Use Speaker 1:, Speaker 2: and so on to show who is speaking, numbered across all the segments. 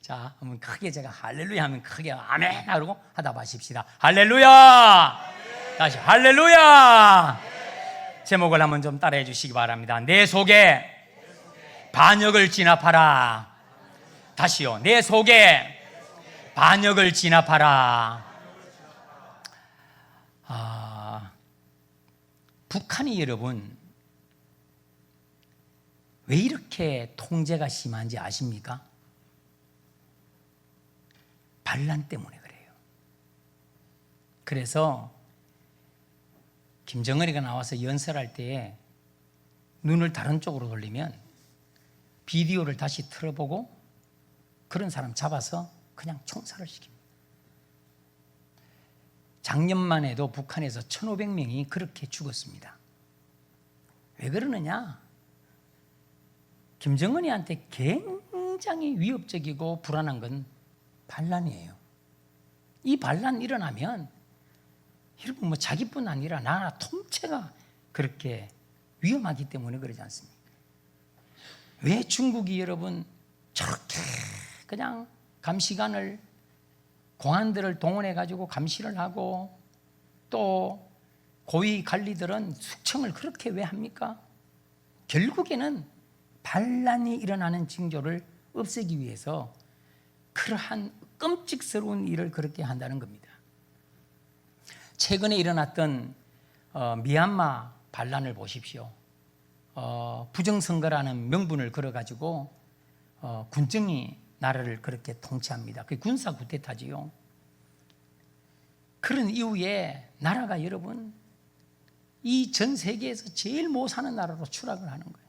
Speaker 1: 자, 한번 크게 제가 할렐루야 하면 크게 아멘 하고 하다 마십시다. 할렐루야. 다시 할렐루야. 제목을 한번 좀 따라해 주시기 바랍니다. 내 속에 반역을 진압하라. 다시요. 내 속에 반역을 진압하라. 북한이 여러분 왜 이렇게 통제가 심한지 아십니까? 반란 때문에 그래요. 그래서 김정은이가 나와서 연설할 때에 눈을 다른 쪽으로 돌리면 비디오를 다시 틀어보고 그런 사람 잡아서 그냥 총살을 시킵니다. 작년만 해도 북한에서 1,500명이 그렇게 죽었습니다. 왜 그러느냐? 김정은이한테 굉장히 위협적이고 불안한 건 반란이에요. 이 반란 일어나면 여러분 뭐 자기뿐 아니라 나라 통째가 그렇게 위험하기 때문에 그러지 않습니까? 왜 중국이 여러분 저렇게 그냥 감시관을 공안들을 동원해 가지고 감시를 하고 또 고위 관리들은 숙청을 그렇게 왜 합니까? 결국에는 반란이 일어나는 징조를 없애기 위해서 그러한 끔찍스러운 일을 그렇게 한다는 겁니다. 최근에 일어났던 미얀마 반란을 보십시오. 부정선거라는 명분을 걸어가지고 군정이 나라를 그렇게 통치합니다. 그게 군사 쿠데타지요. 그런 이후에 나라가 여러분 이 전 세계에서 제일 못 사는 나라로 추락을 하는 거예요.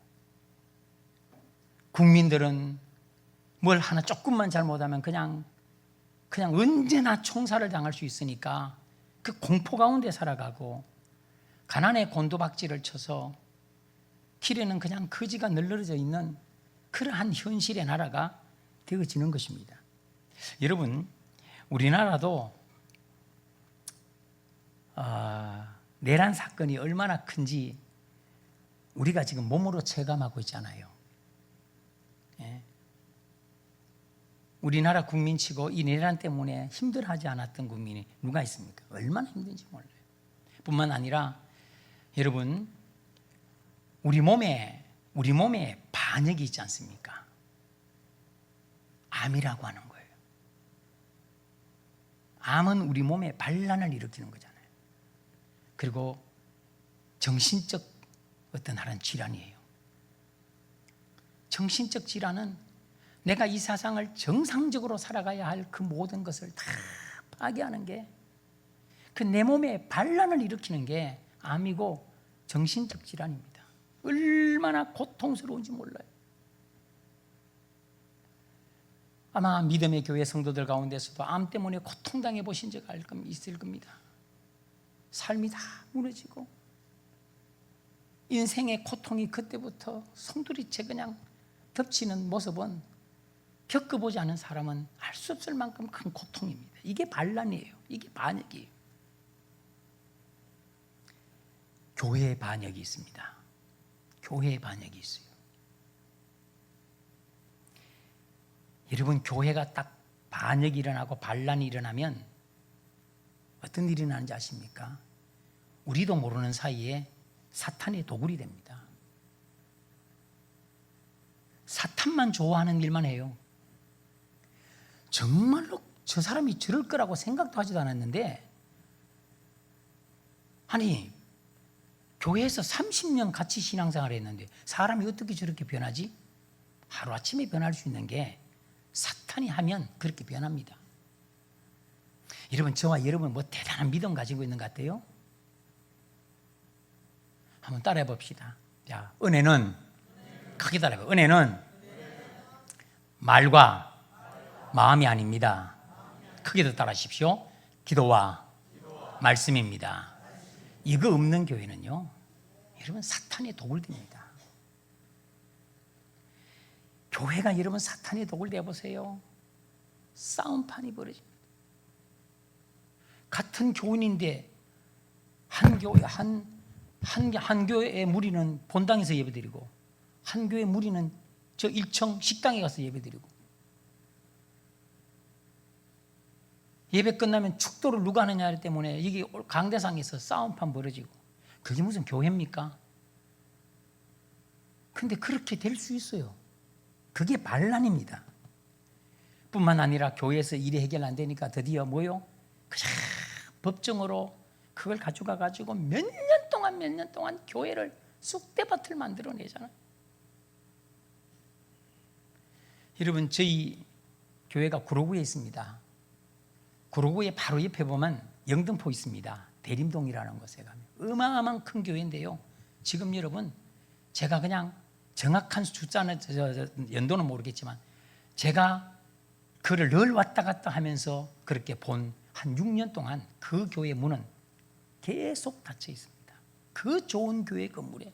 Speaker 1: 국민들은 뭘 하나 조금만 잘못하면 그냥 언제나 총살을 당할 수 있으니까 그 공포 가운데 살아가고 가난의 곤두박질을 쳐서 길에는 그냥 거지가 널널어져 있는 그러한 현실의 나라가 되어지는 것입니다. 여러분 우리나라도 내란 사건이 얼마나 큰지 우리가 지금 몸으로 체감하고 있잖아요. 예. 우리나라 국민치고 이 내란 때문에 힘들어하지 않았던 국민이 누가 있습니까? 얼마나 힘든지 몰라요. 뿐만 아니라 여러분 우리 몸에 반역이 있지 않습니까? 암이라고 하는 거예요. 암은 우리 몸에 반란을 일으키는 거잖아요. 그리고 정신적 어떤 하나는 질환이에요. 정신적 질환은 내가 이 세상을 정상적으로 살아가야 할 그 모든 것을 다 파괴하는 게 그 내 몸에 반란을 일으키는 게 암이고 정신적 질환입니다. 얼마나 고통스러운지 몰라요. 아마 믿음의 교회 성도들 가운데서도 암 때문에 고통당해 보신 적 있을 겁니다. 삶이 다 무너지고 인생의 고통이 그때부터 송두리째 그냥 덮치는 모습은 겪어보지 않은 사람은 알 수 없을 만큼 큰 고통입니다. 이게 반란이에요. 이게 반역이에요. 교회의 반역이 있습니다. 교회의 반역이 있어요. 여러분 교회가 딱 반역이 일어나고 반란이 일어나면 어떤 일이 나는지 아십니까? 우리도 모르는 사이에 사탄의 도굴이 됩니다. 사탄만 좋아하는 일만 해요. 정말로 저 사람이 저럴 거라고 생각도 하지도 않았는데 아니 교회에서 30년 같이 신앙생활을 했는데 사람이 어떻게 저렇게 변하지? 하루아침에 변할 수 있는 게 사탄이 하면 그렇게 변합니다. 여러분 저와 여러분 뭐 대단한 믿음 가지고 있는 것 같아요? 한번 따라해 봅시다. 자, 은혜는 크게 따라해요. 은혜는 말과 마음이 아닙니다. 크게 더 따라하십시오. 기도와 말씀입니다. 이거 없는 교회는요 여러분 사탄의 도굴됩니다. 교회가 여러분 사탄의 도굴돼 보세요. 싸움판이 벌어집니다. 같은 교인인데 한 교회의 무리는 본당에서 예배드리고 한 교회 무리는 저 1층 식당에 가서 예배드리고 예배 끝나면 축도를 누가 하느냐 때문에 이게 강대상에서 싸움판 벌어지고, 그게 무슨 교회입니까? 근데 그렇게 될 수 있어요. 그게 반란입니다. 뿐만 아니라 교회에서 일이 해결 안 되니까 드디어 뭐요? 그냥 법정으로 그걸 가져가 가지고 몇 년 동안 교회를 쑥대밭을 만들어내잖아요. 여러분, 저희 교회가 구로구에 있습니다. 구로구에 바로 옆에 보면 영등포 있습니다. 대림동이라는 곳에 가면 어마어마한 큰 교회인데요. 지금 여러분, 제가 그냥 정확한 숫자는 연도는 모르겠지만 제가 그를 늘 왔다 갔다 하면서 그렇게 본 한 6년 동안 그 교회 문은 계속 닫혀 있습니다. 그 좋은 교회 건물에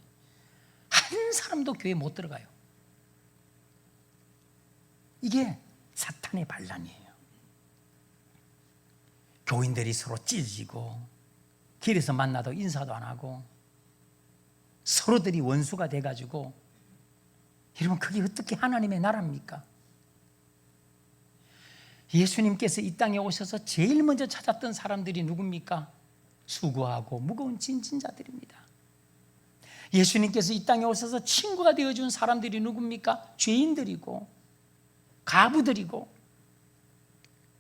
Speaker 1: 한 사람도 교회 못 들어가요. 이게 사탄의 반란이에요. 교인들이 서로 찢어지고, 길에서 만나도 인사도 안 하고, 서로들이 원수가 돼가지고, 여러분, 그게 어떻게 하나님의 나라입니까? 예수님께서 이 땅에 오셔서 제일 먼저 찾았던 사람들이 누굽니까? 수고하고 무거운 짐진 자들입니다. 예수님께서 이 땅에 오셔서 친구가 되어준 사람들이 누굽니까? 죄인들이고 가부들이고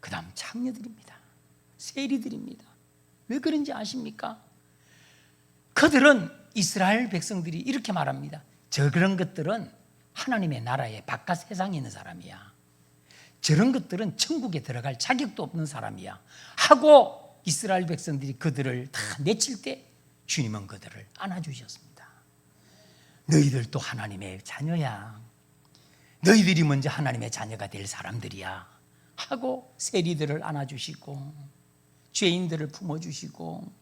Speaker 1: 그 다음 창녀들입니다. 세리들입니다. 왜 그런지 아십니까? 그들은, 이스라엘 백성들이 이렇게 말합니다. 그런 것들은 하나님의 나라의 바깥 세상에 있는 사람이야. 저런 것들은 천국에 들어갈 자격도 없는 사람이야 하고 이스라엘 백성들이 그들을 다 내칠 때 주님은 그들을 안아주셨습니다. 너희들도 하나님의 자녀야. 너희들이 먼저 하나님의 자녀가 될 사람들이야 하고 세리들을 안아주시고, 죄인들을 품어주시고,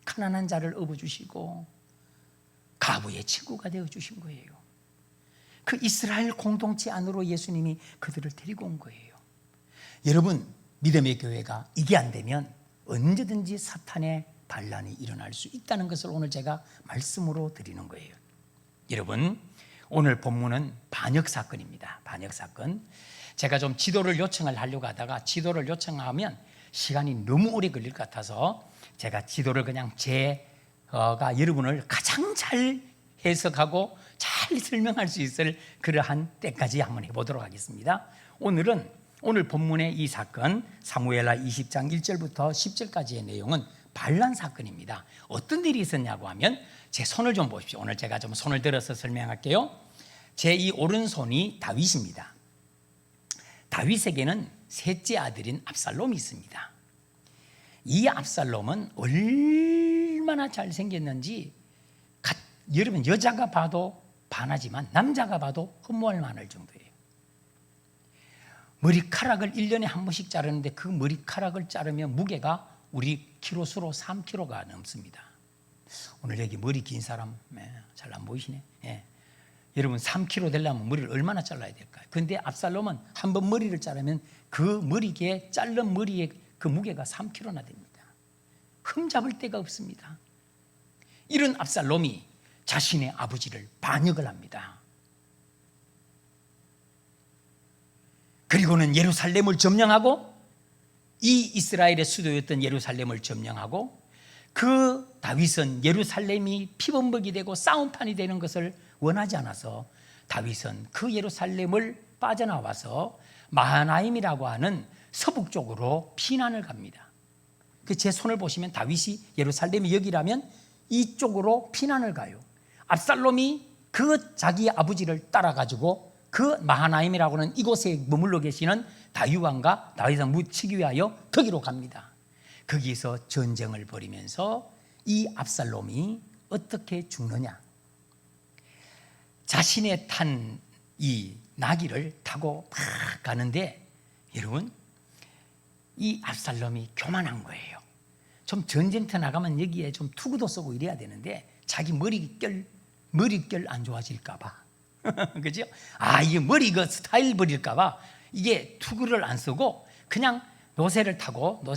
Speaker 1: 가난한 자를 업어주시고, 가부의 친구가 되어주신 거예요. 그 이스라엘 공동체 안으로 예수님이 그들을 데리고 온 거예요. 여러분, 믿음의 교회가 이게 안 되면 언제든지 사탄의 반란이 일어날 수 있다는 것을 오늘 제가 말씀으로 드리는 거예요. 여러분, 오늘 본문은 반역사건입니다. 반역사건. 제가 좀 지도를 요청을 하려고 하다가 지도를 요청하면 시간이 너무 오래 걸릴 것 같아서 제가 지도를 그냥 제가 여러분을 가장 잘 해석하고 잘 설명할 수 있을 그러한 때까지 한번 해보도록 하겠습니다. 오늘 본문의 이 사건, 사무엘하 20장 1절부터 10절까지의 내용은 반란 사건입니다. 어떤 일이 있었냐고 하면 제 손을 좀 보십시오. 오늘 제가 좀 손을 들어서 설명할게요. 제 이 오른손이 다윗입니다. 다윗에게는 셋째 아들인 압살롬이 있습니다. 이 압살롬은 얼마나 잘생겼는지 여러분, 여자가 봐도 반하지만 남자가 봐도 흠모할 만할 정도예요. 머리카락을 1년에 한 번씩 자르는데 그 머리카락을 자르면 무게가 우리 키로수로 3kg가 넘습니다. 오늘 여기 머리 긴 사람 잘 안 보이시네. 여러분, 3kg 되려면 머리를 얼마나 잘라야 될까요? 그런데 압살롬은 한 번 머리를 자르면 그 머리에 자른 머리의 그 무게가 3kg나 됩니다. 흠잡을 데가 없습니다. 이런 압살롬이 자신의 아버지를 반역을 합니다. 그리고는 예루살렘을 점령하고, 이 이스라엘의 수도였던 예루살렘을 점령하고, 그 다윗은 예루살렘이 피범벅이 되고 싸움판이 되는 것을 원하지 않아서 다윗은 그 예루살렘을 빠져나와서 마하나임이라고 하는 서북 쪽으로 피난을 갑니다. 제 손을 보시면 다윗이 예루살렘이 여기라면 이쪽으로 피난을 가요. 압살롬이 그 자기 아버지를 따라가지고 그 마하나임이라고 하는 이곳에 머물러 계시는 다윗왕과 다윗을 묻히기 위하여 거기로 갑니다. 거기서 전쟁을 벌이면서 이 압살롬이 어떻게 죽느냐, 자신의 탄 이 나귀를 타고 막 가는데, 여러분, 이 압살롬이 교만한 거예요. 좀 전쟁터 나가면 여기에 좀 투구도 쓰고 이래야 되는데 자기 머릿결 안 좋아질까봐 그죠? 이게 머리 그 스타일 버릴까봐 이게 투구를 안 쓰고 그냥 노새를 타고 막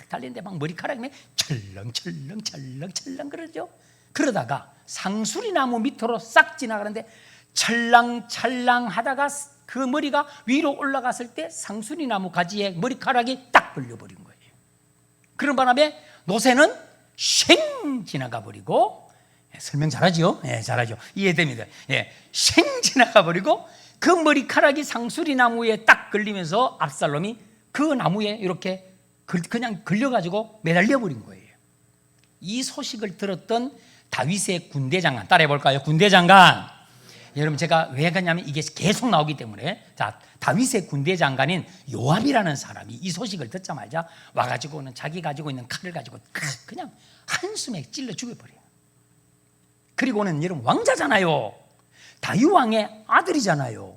Speaker 1: 달리는데 막 머리카락이 철렁철렁 그러죠. 그러다가 상수리 나무 밑으로 싹 지나가는데 찰랑찰랑 하다가 그 머리가 위로 올라갔을 때 상수리 나무 가지에 머리카락이 딱 걸려버린 거예요. 그런 바람에 노새는 쉥 지나가 버리고, 설명 잘하죠? 예, 잘하죠. 이해됩니다. 예, 쉥 지나가 버리고 그 머리카락이 상수리 나무에 딱 걸리면서 압살롬이 그 나무에 이렇게 그냥 걸려가지고 매달려 버린 거예요. 이 소식을 들었던 다윗의 군대장관, 따라해 볼까요? 군대장관. 여러분, 제가 왜 그러냐면 이게 계속 나오기 때문에. 자, 다윗의 군대장관인 요압이라는 사람이 이 소식을 듣자마자 와가지고는 자기 가지고 있는 칼을 가지고 그냥 한숨에 찔러 죽여버려요. 그리고는 여러분, 왕자잖아요. 다윗 왕의 아들이잖아요.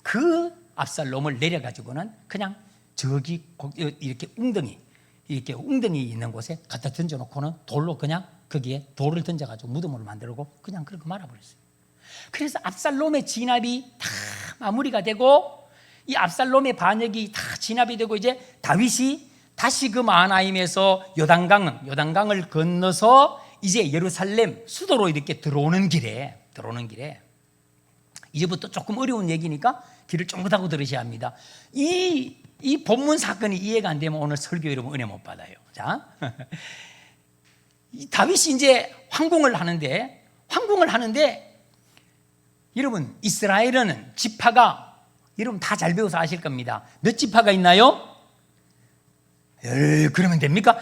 Speaker 1: 그 압살롬을 내려가지고는 그냥 저기 이렇게 웅덩이 있는 곳에 갖다 던져놓고는 돌로 그냥 거기에 돌을 던져가지고 무덤으로 만들고 그냥 그렇게 말아버렸어요. 그래서 압살롬의 진압이 다 마무리가 되고, 이 압살롬의 반역이 다 진압이 되고, 이제 다윗이 다시 그 마하나임에서 요단강을 건너서 이제 예루살렘 수도로 이렇게 들어오는 길에 이제부터 조금 어려운 얘기니까 귀를 쫑긋하고 들으셔야 합니다. 이 본문 사건이 이해가 안 되면 오늘 설교 여러분 은혜 못 받아요. 자, 다윗이 이제 황궁을 하는데 여러분, 이스라엘은 지파가, 여러분 다 잘 배워서 아실 겁니다. 몇 지파가 있나요? 그러면 됩니까?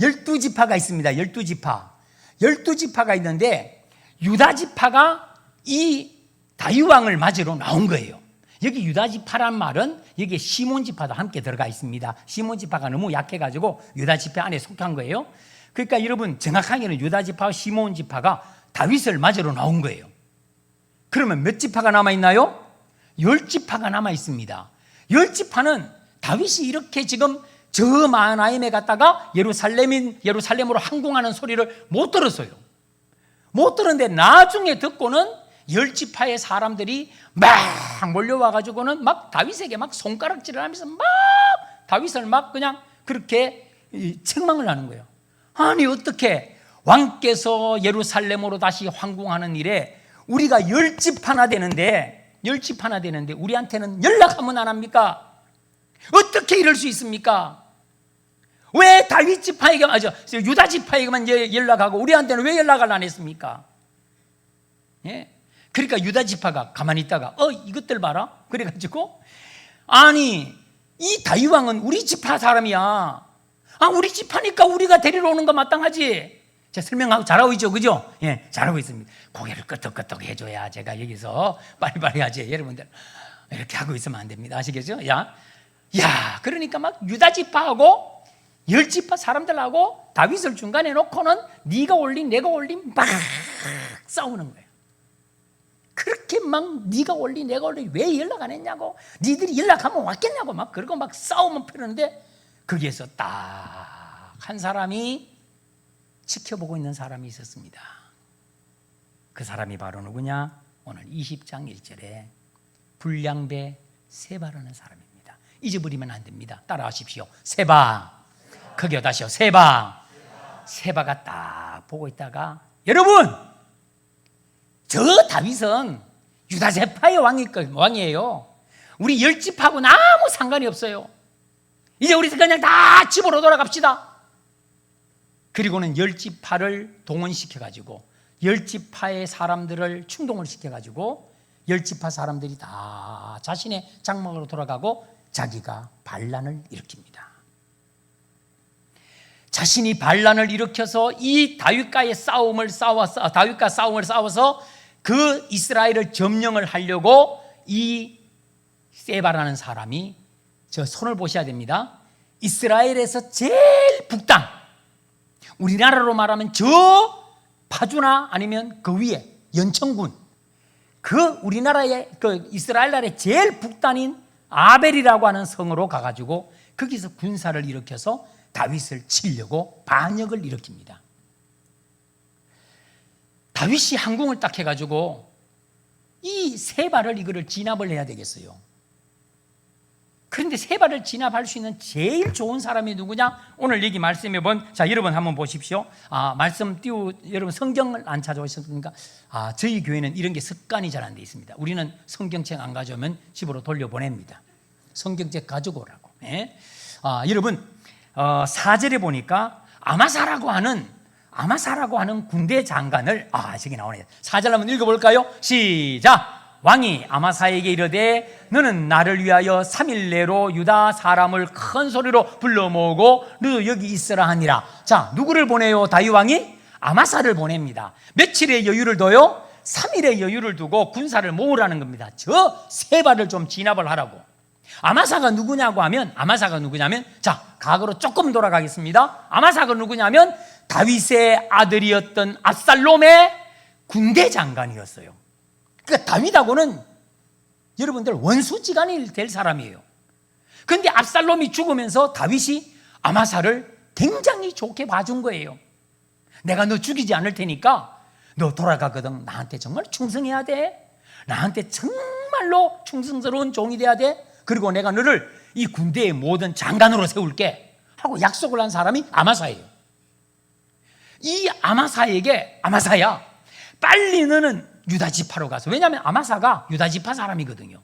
Speaker 1: 12지파가 있습니다. 12지파가 있는데 유다 지파가 이 다윗 왕을 맞으러 나온 거예요. 여기 유다 지파란 말은 여기에 시몬 지파도 함께 들어가 있습니다. 시몬 지파가 너무 약해가지고 유다 지파 안에 속한 거예요. 그러니까 여러분, 정확하게는 유다 지파와 시몬 지파가 다윗을 맞으러 나온 거예요. 그러면 몇 지파가 남아있나요? 10지파가 남아있습니다. 10지파는 다윗이 이렇게 지금 저 마하나임에 갔다가 예루살렘으로 항공하는 소리를 못 들었어요. 못 들었는데 나중에 듣고는 10지파의 사람들이 막 몰려와가지고는 막 다윗에게 막 손가락질을 하면서 막 다윗을 막 그냥 그렇게 책망을 하는 거예요. 아니, 어떻게 왕께서 예루살렘으로 다시 황궁하는 일에 우리가 10지파나 되는데 우리한테는 연락하면 안 합니까? 어떻게 이럴 수 있습니까? 왜 다윗 지파에게, 유다 지파에게만 연락하고 우리한테는 왜 연락을 안 했습니까? 예? 그러니까 유다 지파가 가만히 있다가 이것들 봐라. 그래가지고, 아니, 이 다윗 왕은 우리 지파 사람이야. 우리 지파니까 우리가 데리러 오는 거 마땅하지. 제가 설명하고 잘하고 있죠, 그죠? 예, 잘하고 있습니다. 고개를 끄덕끄덕 해줘야 제가 여기서 빨리빨리 하지. 여러분들 이렇게 하고 있으면 안 됩니다. 아시겠죠? 야, 그러니까 막 유다 지파하고 10지파 사람들하고 다윗을 중간에 놓고는 네가 올린 내가 올린 막 싸우는 거예요. 그렇게 막 네가 올린 내가 올린 왜 연락 안 했냐고, 니들이 연락하면 왔겠냐고 막 그러고 막 싸움을 펴는데, 거기에서 딱 한 사람이 지켜보고 있는 사람이 있었습니다. 그 사람이 바로 누구냐? 오늘 20장 1절에 불량배 세바라는 사람입니다. 잊어버리면 안 됩니다. 따라하십시오. 세바. 거기요, 다시요. 세바. 세바가 딱 보고 있다가, 여러분, 저 다윗은 유다 지파의 왕이에요. 우리 10지파하고는 아무 상관이 없어요. 이제 우리 그냥 다 집으로 돌아갑시다. 그리고는 10지파를 동원시켜가지고 10지파의 사람들을 충동을 시켜가지고 10지파 사람들이 다 자신의 장막으로 돌아가고 자기가 반란을 일으킵니다. 자신이 반란을 일으켜서 이 다윗과 싸움을 싸워서 그 이스라엘을 점령을 하려고 이 세바라는 사람이, 저 손을 보셔야 됩니다. 이스라엘에서 제일 북단, 우리나라로 말하면 저 파주나 아니면 그 위에 연천군, 그 우리나라의 그 이스라엘 나라의 제일 북단인 아벨이라고 하는 성으로 가가지고 거기서 군사를 일으켜서 다윗을 치려고 반역을 일으킵니다. 다윗이 항공을 딱 해가지고 이 세바를 이거를 진압을 해야 되겠어요. 그런데 세바를 진압할 수 있는 제일 좋은 사람이 누구냐? 오늘 여기 말씀해 본, 자, 여러분 한번 보십시오. 여러분 성경을 안 찾아오셨습니까? 저희 교회는 이런 게 습관이 잘 안 돼 있습니다. 우리는 성경책 안 가져오면 집으로 돌려보냅니다. 성경책 가지고 오라고. 예? 여러분, 4절에 보니까 아마사라고 하는 군대 장관을, 저기 나오네요. 4절 한번 읽어볼까요? 시작! 왕이 아마사에게 이르되 너는 나를 위하여 3일 내로 유다 사람을 큰 소리로 불러 모으고 너도 여기 있으라 하니라. 자, 누구를 보내요? 다윗 왕이 아마사를 보냅니다. 며칠의 여유를 둬요? 3일의 여유를 두고 군사를 모으라는 겁니다. 저 세바를 좀 진압을 하라고. 아마사가 누구냐면, 자, 과거로 조금 돌아가겠습니다. 아마사가 누구냐면 다윗의 아들이었던 압살롬의 군대 장관이었어요. 그러니까 다윗하고는 여러분들 원수지간이 될 사람이에요. 그런데 압살롬이 죽으면서 다윗이 아마사를 굉장히 좋게 봐준 거예요. 내가 너 죽이지 않을 테니까 너 돌아가거든 나한테 정말 충성해야 돼. 나한테 정말로 충성스러운 종이 돼야 돼. 그리고 내가 너를 이 군대의 모든 장관으로 세울게 하고 약속을 한 사람이 아마사예요. 이 아마사야, 빨리 너는 유다 지파로 가서, 왜냐하면 아마사가 유다 지파 사람이거든요.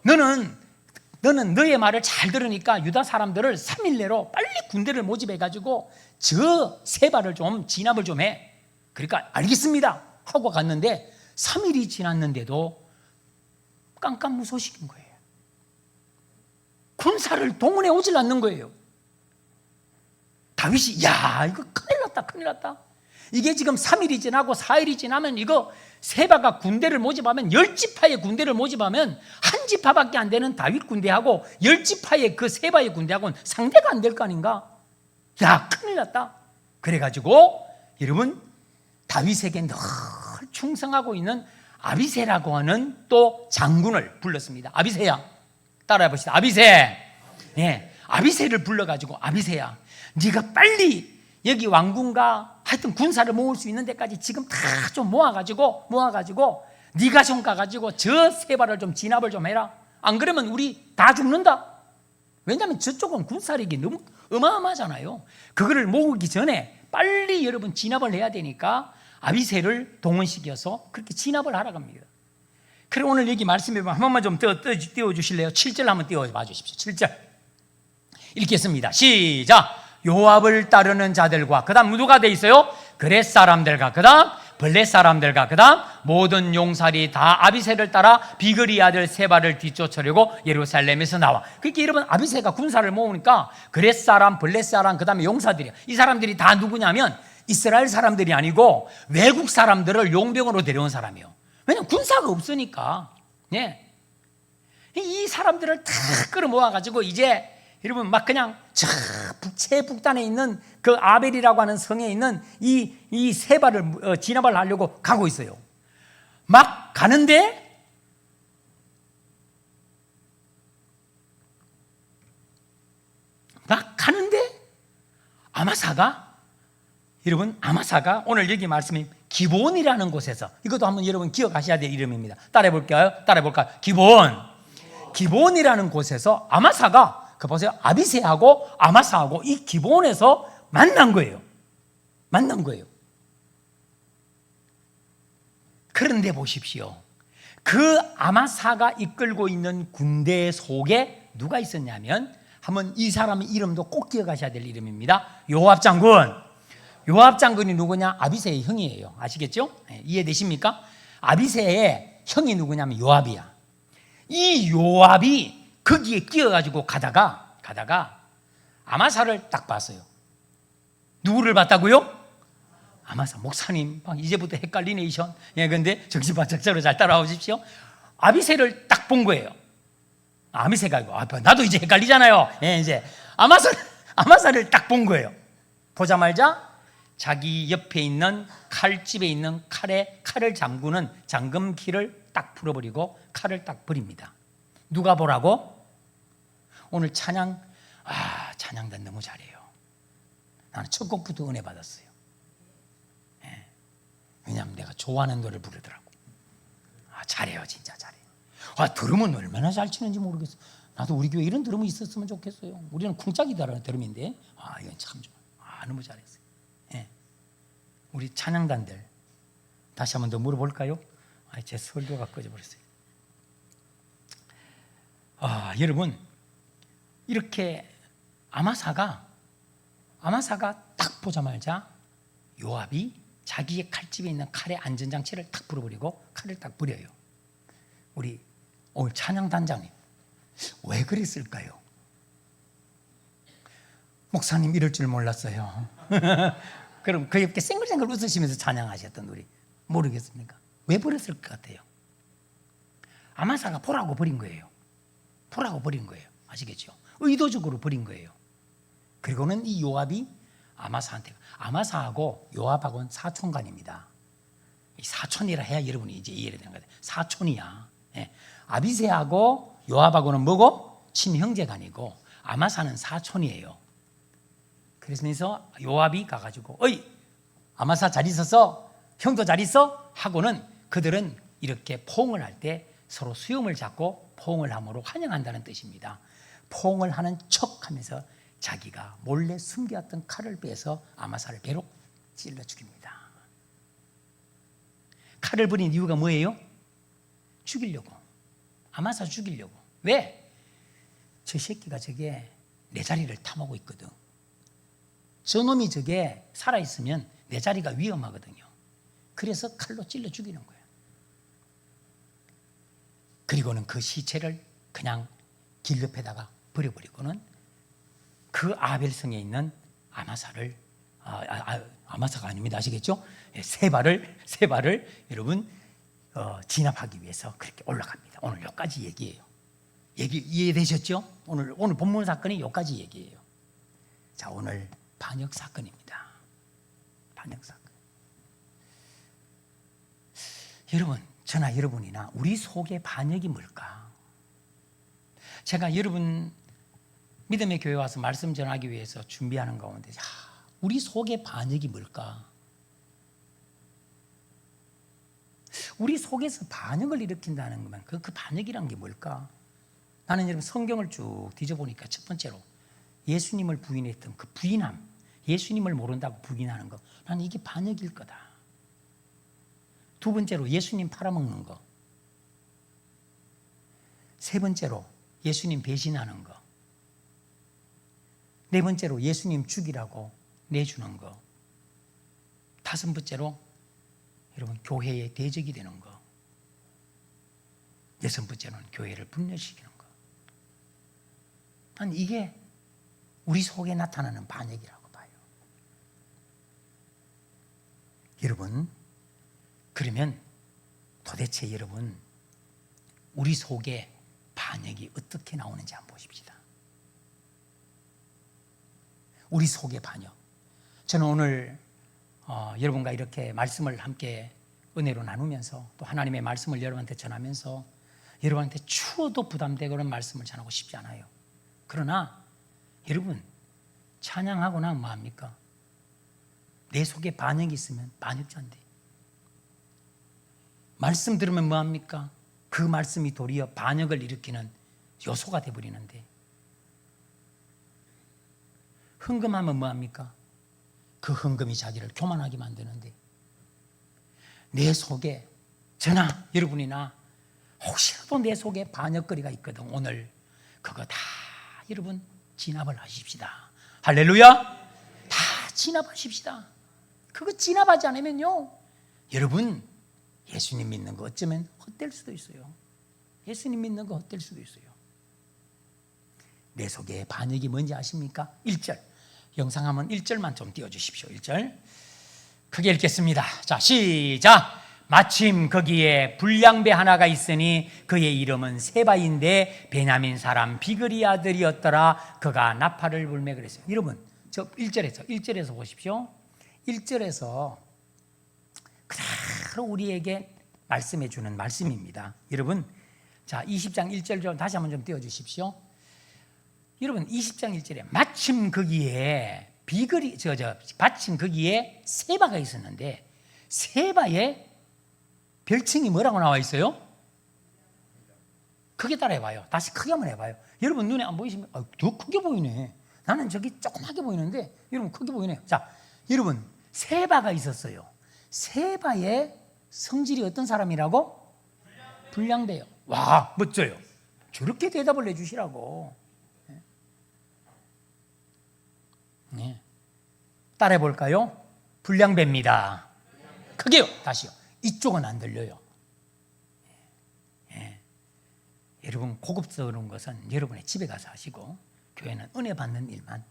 Speaker 1: 너는 너의 말을 잘 들으니까 유다 사람들을 3일 내로 빨리 군대를 모집해가지고 저 세바를 좀 진압을 좀 해. 그러니까 알겠습니다 하고 갔는데 3일이 지났는데도 깜깜무소식인 거예요. 군사를 동원해 오질 않는 거예요. 다윗이 이거 큰일 났다. 이게 지금 3일이 지나고 4일이 지나면 이거 세바가 군대를 모집하면 10지파의 군대를 모집하면 한 지파밖에 안 되는 다윗 군대하고 10지파의 그 세바의 군대하고는 상대가 안 될 거 아닌가? 큰일 났다. 그래가지고 여러분, 다윗에게 늘 충성하고 있는 아비새라고 하는 또 장군을 불렀습니다. 아비새야, 따라해 봅시다. 아비새. 아비새를 불러가지고, 아비새야, 네가 빨리 여기 왕궁과 하여튼 군사를 모을 수 있는 데까지 지금 다 좀 모아가지고 네가 좀 가가지고 저 세바를 좀 진압을 좀 해라. 안 그러면 우리 다 죽는다. 왜냐하면 저쪽은 군사력이 너무 어마어마하잖아요. 그거를 모으기 전에 빨리 여러분 진압을 해야 되니까 아비새를 동원시켜서 그렇게 진압을 하라고 합니다. 그래, 오늘 여기 말씀해 보면 한 번만 좀 띄워주실래요? 7절 한번 띄워봐 주십시오. 7절 읽겠습니다. 시작! 요압을 따르는 자들과, 그 다음 누가 돼 있어요? 그렛 사람들과, 그 다음 블렛 사람들과, 그 다음 모든 용사들이 다 아비새를 따라 비그리 아들 세바를 뒤쫓으려고 예루살렘에서 나와. 그러니까 여러분, 아비새가 군사를 모으니까 그렛 사람, 블렛 사람, 그 다음에 용사들이야. 이 사람들이 다 누구냐면 이스라엘 사람들이 아니고 외국 사람들을 용병으로 데려온 사람이에요. 왜냐하면 군사가 없으니까. 이 사람들을 다 끌어모아가지고 이제 여러분 막 그냥 저 북단에 있는 그 아벨이라고 하는 성에 있는 이 세바를 진압을 하려고 가고 있어요. 막 가는데 아마사가 오늘 여기 말씀이 기본이라는 곳에서, 이것도 한번 여러분 기억하셔야 될 이름입니다. 따라해볼까요? 기본이라는 곳에서 아마사가, 보세요, 아비새하고 아마사하고 이 기본에서 만난 거예요. 그런데 보십시오, 그 아마사가 이끌고 있는 군대 속에 누가 있었냐면, 한번 이 사람의 이름도 꼭 기억하셔야 될 이름입니다. 요압 장군이 누구냐? 아비새의 형이에요. 아시겠죠? 이해되십니까? 아비새의 형이 누구냐면 요압이야. 이 요압이 거기에 끼어가지고 가다가 아마사를 딱 봤어요. 누구를 봤다고요? 아마사. 목사님, 이제부터 헷갈리네이션. 근데 정신 바짝 차려 잘 따라오십시오. 아비새를 딱 본 거예요. 아비새가 나도 이제 헷갈리잖아요. 이제 아마사를 딱 본 거예요. 보자마자 자기 옆에 있는 칼집에 있는 칼을 잠그는 잠금키를 딱 풀어버리고 칼을 딱 버립니다. 누가 보라고? 오늘 찬양단 너무 잘해요. 나는 첫 곡부터 은혜 받았어요. 왜냐하면 내가 좋아하는 노래를 부르더라고. 잘해요, 진짜 잘해요. 드럼은 얼마나 잘 치는지 모르겠어. 나도 우리 교회 이런 드럼이 있었으면 좋겠어요. 우리는 쿵짝이다라는 드럼인데, 이건 참 좋아. 너무 잘했어요. 예. 우리 찬양단들 다시 한 번 더 물어볼까요? 제 설교가 꺼져버렸어요. 여러분, 이렇게 아마사가 딱 보자마자 요압이 자기의 칼집에 있는 칼의 안전장치를 딱 불어버리고 칼을 딱 버려요. 우리 오늘 찬양단장님 왜 그랬을까요? 목사님 이럴 줄 몰랐어요. 그럼 그 옆에 생글생글 웃으시면서 찬양하셨던 우리 모르겠습니까? 왜 버렸을 것 같아요? 아마사가 보라고 버린 거예요. 보라고 버린 거예요. 아시겠죠? 의도적으로 버린 거예요. 그리고는 이 요압이 아마사한테, 아마사하고 요압하고는 사촌간입니다. 사촌이라 해야 여러분이 이제 이해가 되는 거예요. 사촌이야. 예. 아비새하고 요압하고는 뭐고? 친형제간이고 아마사는 사촌이에요. 그래서 요압이 가가지고 어이 아마사 잘 있었어? 형도 잘 있어? 하고는 그들은 이렇게 포옹을 할 때 서로 수염을 잡고 포옹을 함으로 환영한다는 뜻입니다. 포옹을 하는 척하면서 자기가 몰래 숨겨왔던 칼을 빼서 아마사를 배로 찔러 죽입니다. 칼을 버린 이유가 뭐예요? 죽이려고. 아마사 죽이려고. 왜? 저 새끼가 저게 내 자리를 탐하고 있거든. 저놈이 저게 살아있으면 내 자리가 위험하거든요. 그래서 칼로 찔러 죽이는 거예요. 그리고는 그 시체를 그냥 길 옆에다가 버려버리고는 그 아벨성에 있는 아마사를 아마사가 아닙니다. 아시겠죠? 세바를 여러분 진압하기 위해서 그렇게 올라갑니다. 오늘 여기까지 얘기예요. 이해되셨죠? 오늘 본문 사건이 여기까지 얘기예요. 자, 오늘 반역 사건입니다. 반역 사건. 여러분, 저나 여러분이나 우리 속의 반역이 뭘까? 제가 여러분 믿음의 교회 와서 말씀 전하기 위해서 준비하는 가운데 우리 속의 반역이 뭘까? 우리 속에서 반역을 일으킨다는 것만 그 반역이란 게 뭘까? 나는 여러분 성경을 쭉 뒤져보니까 첫 번째로 예수님을 부인했던 그 부인함, 예수님을 모른다고 부인하는 거, 나는 이게 반역일 거다. 두 번째로 예수님 팔아먹는 거. 세 번째로 예수님 배신하는 거. 네 번째로 예수님 죽이라고 내주는 거. 다섯 번째로 여러분 교회의 대적이 되는 거. 여섯 번째는 교회를 분열시키는 거. 난 이게 우리 속에 나타나는 반역이라고 봐요. 여러분, 그러면 도대체 여러분 우리 속에 반역이 어떻게 나오는지 한번 보십시다. 우리 속의 반역. 저는 오늘 여러분과 이렇게 말씀을 함께 은혜로 나누면서 또 하나님의 말씀을 여러분한테 전하면서 여러분한테 추워도 부담되고 그런 말씀을 전하고 싶지 않아요. 그러나 여러분 찬양하고 나면 뭐합니까? 내 속에 반역이 있으면 반역자인데 말씀 들으면 뭐합니까? 그 말씀이 도리어 반역을 일으키는 요소가 되어버리는데 흥금하면 뭐합니까? 그 흥금이 자기를 교만하게 만드는데 내 속에 저나 여러분이나 혹시라도 내 속에 반역거리가 있거든. 오늘 그거 다 여러분 진압을 하십시다. 할렐루야. 다 진압하십시다. 그거 진압하지 않으면요 여러분 예수님 믿는 거 어쩌면 헛될 수도 있어요. 예수님 믿는 거 헛될 수도 있어요. 내 속에 반역이 뭔지 아십니까? 1절 영상 한번 1절만 좀 띄워주십시오. 1절 크게 읽겠습니다. 자, 시작. 마침 거기에 불량배 하나가 있으니 그의 이름은 세바인데 베냐민 사람 비그리 아들이었더라. 그가 나팔을 불매 그랬어요. 여러분 저 1절에서 보십시오. 1절에서 그대로 우리에게 말씀해 주는 말씀입니다. 여러분 자 20장 1절 좀 다시 한번 좀 띄워주십시오. 여러분 20장 1절에 마침 거기에 마침 거기에 세바가 있었는데 세바의 별칭이 뭐라고 나와 있어요? 크게 따라 해봐요. 다시 크게 한번 해봐요. 여러분 눈에 안 보이시면 더 크게 보이네. 나는 저기 조그맣게 보이는데 여러분 크게 보이네요. 자, 여러분 세바가 있었어요. 세바의 성질이 어떤 사람이라고? 불량배요. 와, 멋져요. 저렇게 대답을 해주시라고. 네. 따라해 볼까요? 불량배입니다. 크게요. 다시요. 이쪽은 안 들려요. 여러분 고급스러운 것은 여러분의 집에 가서 하시고 교회는 은혜 받는 일만,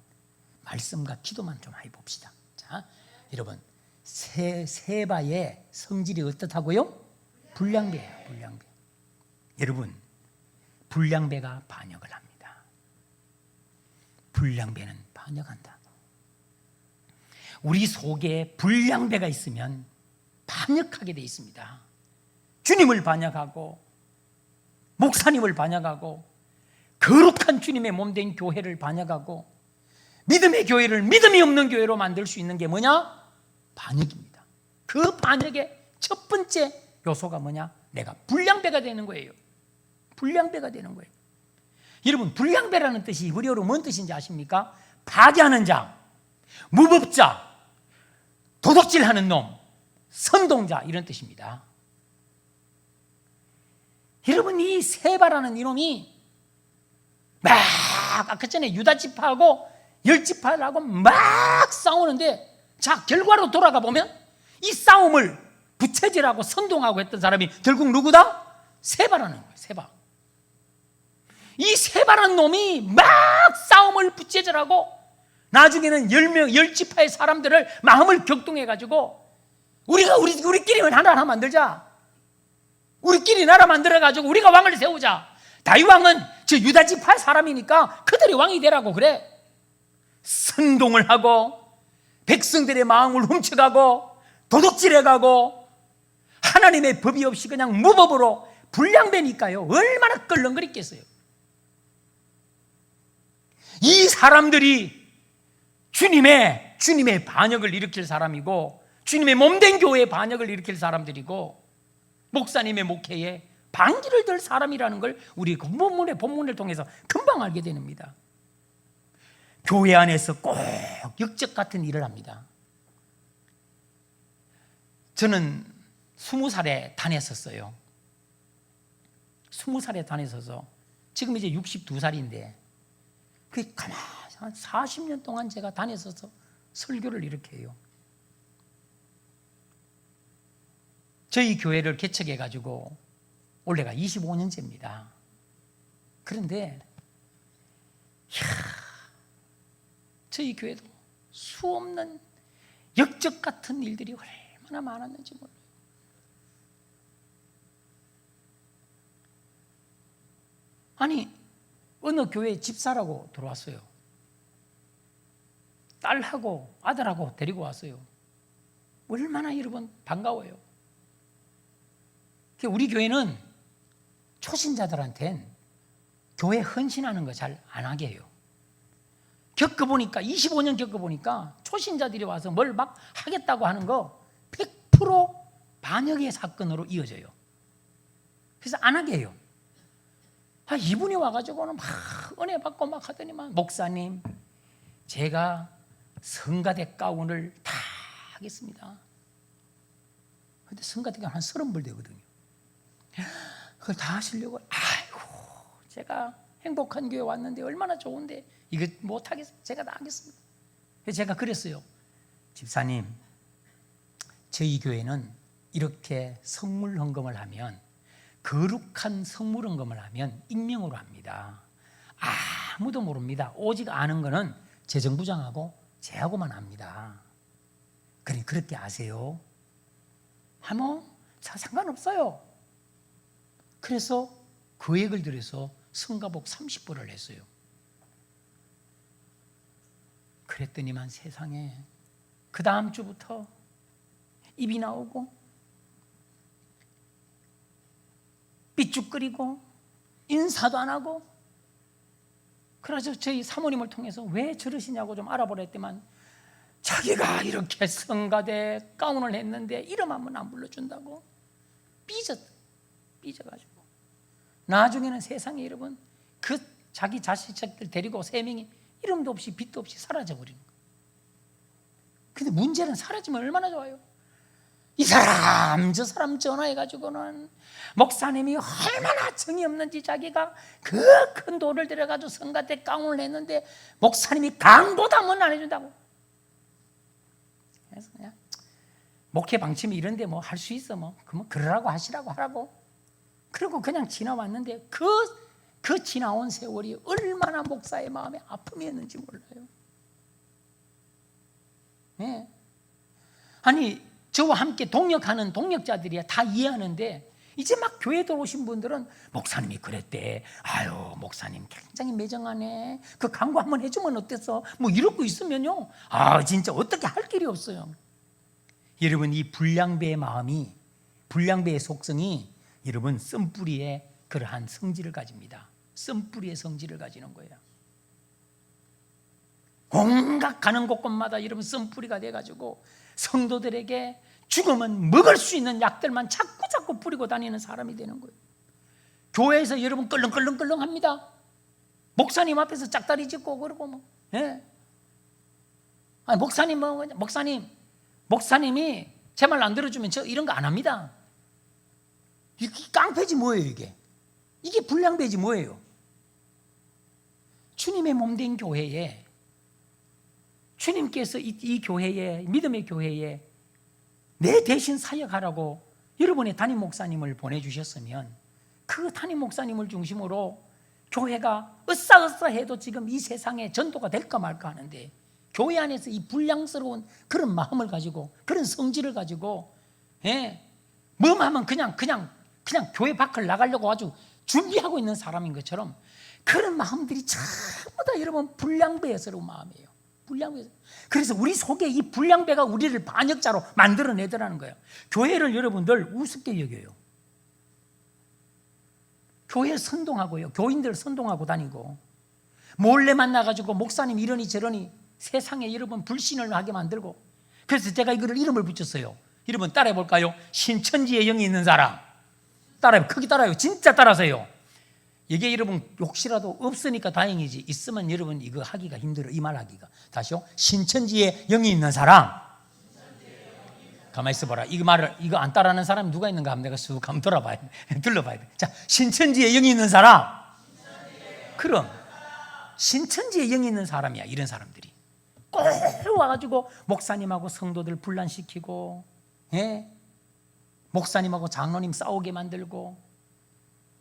Speaker 1: 말씀과 기도만 좀 해봅시다. 자, 여러분 세바의 성질이 어떻다고요? 불량배예요. 불량배. 여러분 불량배가 반역을 합니다. 불량배는 반역한다. 우리 속에 불량배가 있으면 반역하게 돼 있습니다. 주님을 반역하고 목사님을 반역하고 거룩한 주님의 몸된 교회를 반역하고 믿음의 교회를 믿음이 없는 교회로 만들 수 있는 게 뭐냐? 반역입니다. 그 반역의 첫 번째 요소가 뭐냐? 내가 불량배가 되는 거예요. 불량배가 되는 거예요. 여러분 불량배라는 뜻이 히브리어로 뭔 뜻인지 아십니까? 파괴하는 자, 무법자, 도둑질하는 놈, 선동자 이런 뜻입니다. 여러분 이 세바라는 이놈이 막 아까 전에 유다 지파하고 열 지파하고 막 싸우는데 자 결과로 돌아가 보면 이 싸움을 부채질하고 선동하고 했던 사람이 결국 누구다? 세바라는 거예요. 세바. 이 세바라는 놈이 막 싸움을 부채질하고 나중에는 10명, 10지파의 사람들을 마음을 격동해가지고 우리끼리 하나 만들자. 우리끼리 나라 만들어가지고 우리가 왕을 세우자. 다윗왕은 저 유다지파의 사람이니까 그들이 왕이 되라고 그래. 선동을 하고 백성들의 마음을 훔쳐가고 도둑질해가고 하나님의 법이 없이 그냥 무법으로 불량배니까요. 얼마나 끌렁거렸겠어요. 이 사람들이 주님의 반역을 일으킬 사람이고 주님의 몸된 교회의 반역을 일으킬 사람들이고 목사님의 목회에 반기를 들 사람이라는 걸 우리 본문을 통해서 금방 알게 됩니다. 교회 안에서 꼭 역적 같은 일을 합니다. 저는 20살에 다녔었어요. 20살에 다녔어서 지금 이제 62살인데 그 가만히 한 40년 동안 제가 다녔어서 설교를 이렇게 해요. 저희 교회를 개척해가지고 올해가 25년째입니다. 그런데 저희 교회도 수없는 역적 같은 일들이 얼마나 많았는지 몰라요. 아니 어느 교회 집사라고 들어왔어요. 딸하고 아들하고 데리고 왔어요. 얼마나 여러분 반가워요. 우리 교회는 초신자들한테는 교회 헌신하는 거 잘 안 하게 해요. 겪어보니까 25년 겪어보니까 초신자들이 와서 뭘 막 하겠다고 하는 거 100% 반역의 사건으로 이어져요. 그래서 안 하게 해요. 이분이 와가지고는 막 은혜 받고 막 하더니만 목사님 제가 성가대 가운을 다 하겠습니다. 근데 성가대 가운 한 30벌 되거든요. 그걸 다 하시려고 아이고 제가 행복한 교회 왔는데 얼마나 좋은데 이거 못하겠어요. 제가 다 하겠습니다. 그래서 제가 그랬어요. 집사님 저희 교회는 이렇게 성물 헌금을 하면 거룩한 성물 헌금을 하면 익명으로 합니다. 아무도 모릅니다. 오직 아는 거는 재정부장하고 제하고만 합니다. 그러니 그렇게 아세요? 하면 상관없어요. 그래서 거액을 들여서 성가복 30벌을 했어요. 그랬더니만 세상에 그 다음 주부터 입이 나오고 삐죽거리고 인사도 안 하고 그래서 저희 사모님을 통해서 왜 저러시냐고 좀 알아보라 했더만 자기가 이렇게 성가대 가운을 했는데 이름 한번 안 불러준다고 삐져가지고 나중에는 세상에 여러분 그 자기 자식들 데리고 3명이 이름도 없이 빚도 없이 사라져버리는 거예요. 근데 문제는 사라지면 얼마나 좋아요. 이 사람 저 사람 전화해가지고는 목사님이 얼마나 정이 없는지 자기가 그 큰 돈을 들여가지고 성가 때 강운을 했는데 목사님이 강보담은 안 해준다고. 그래서 그냥 목회 방침이 이런데 뭐 할 수 있어 뭐 그러면 그러라고 하시라고 하라고. 그리고 그냥 지나왔는데 그 지나온 세월이 얼마나 목사의 마음에 아픔이었는지 몰라요. 네. 아니 저와 함께 동역하는 동역자들이야 다 이해하는데 이제 막 교회 들어오신 분들은 목사님이 그랬대. 아유 목사님 굉장히 매정하네. 그 광고 한번 해주면 어땠어? 뭐 이러고 있으면요. 아 진짜 어떻게 할 길이 없어요. 여러분 이 불량배의 마음이 불량배의 속성이 여러분 쓴뿌리의 그러한 성질을 가집니다. 쓴뿌리의 성질을 가지는 거예요. 온갖 가는 곳곳마다 여러분 쓴뿌리가 돼가지고 성도들에게 죽으면 먹을 수 있는 약들만 자꾸 뿌리고 다니는 사람이 되는 거예요. 교회에서 여러분 끌렁끌렁합니다. 목사님 앞에서 짝다리 짚고 그러고 뭐. 예. 아니, 목사님이 제 말 안 들어주면 저 이런 거 안 합니다. 이게 깡패지 뭐예요 이게? 이게 불량배지 뭐예요? 주님의 몸된 교회에 주님께서 이 교회에 믿음의 교회에 내 대신 사역하라고 여러분의 담임 목사님을 보내주셨으면 그 담임 목사님을 중심으로 교회가 으쌰으쌰해도 지금 이 세상에 전도가 될까 말까 하는데 교회 안에서 이 불량스러운 그런 마음을 가지고 그런 성질을 가지고 뭐만 하면 그냥 교회 밖을 나가려고 아주 준비하고 있는 사람인 것처럼 그런 마음들이 전부 다 여러분 불량배스러운 마음이에요. 불량배. 그래서 우리 속에 이 불량배가 우리를 반역자로 만들어내더라는 거예요. 교회를 여러분들 우습게 여겨요. 교회 선동하고요. 교인들 선동하고 다니고 몰래 만나가지고 목사님 이러니 저러니 세상에 여러분 불신을 하게 만들고 그래서 제가 이름을 붙였어요. 여러분 따라해 볼까요? 신천지에 영이 있는 사람. 따라해요. 크게 따라해요. 진짜 따라서요. 이게 여러분 혹시라도 없으니까 다행이지 있으면 여러분 이거 하기가 힘들어. 이 말 하기가. 다시요. 신천지에 영이 있는 사람. 가만히 있어봐라. 이거 안 따라하는 사람이 누가 있는가 하면 내가 쑥 한번 들러봐야 돼. 자, 신천지에 영이 있는 사람. 그럼 신천지에 영이 있는 사람이야. 이런 사람들이 꼭 와가지고 목사님하고 성도들 분란시키고 목사님하고 장로님 싸우게 만들고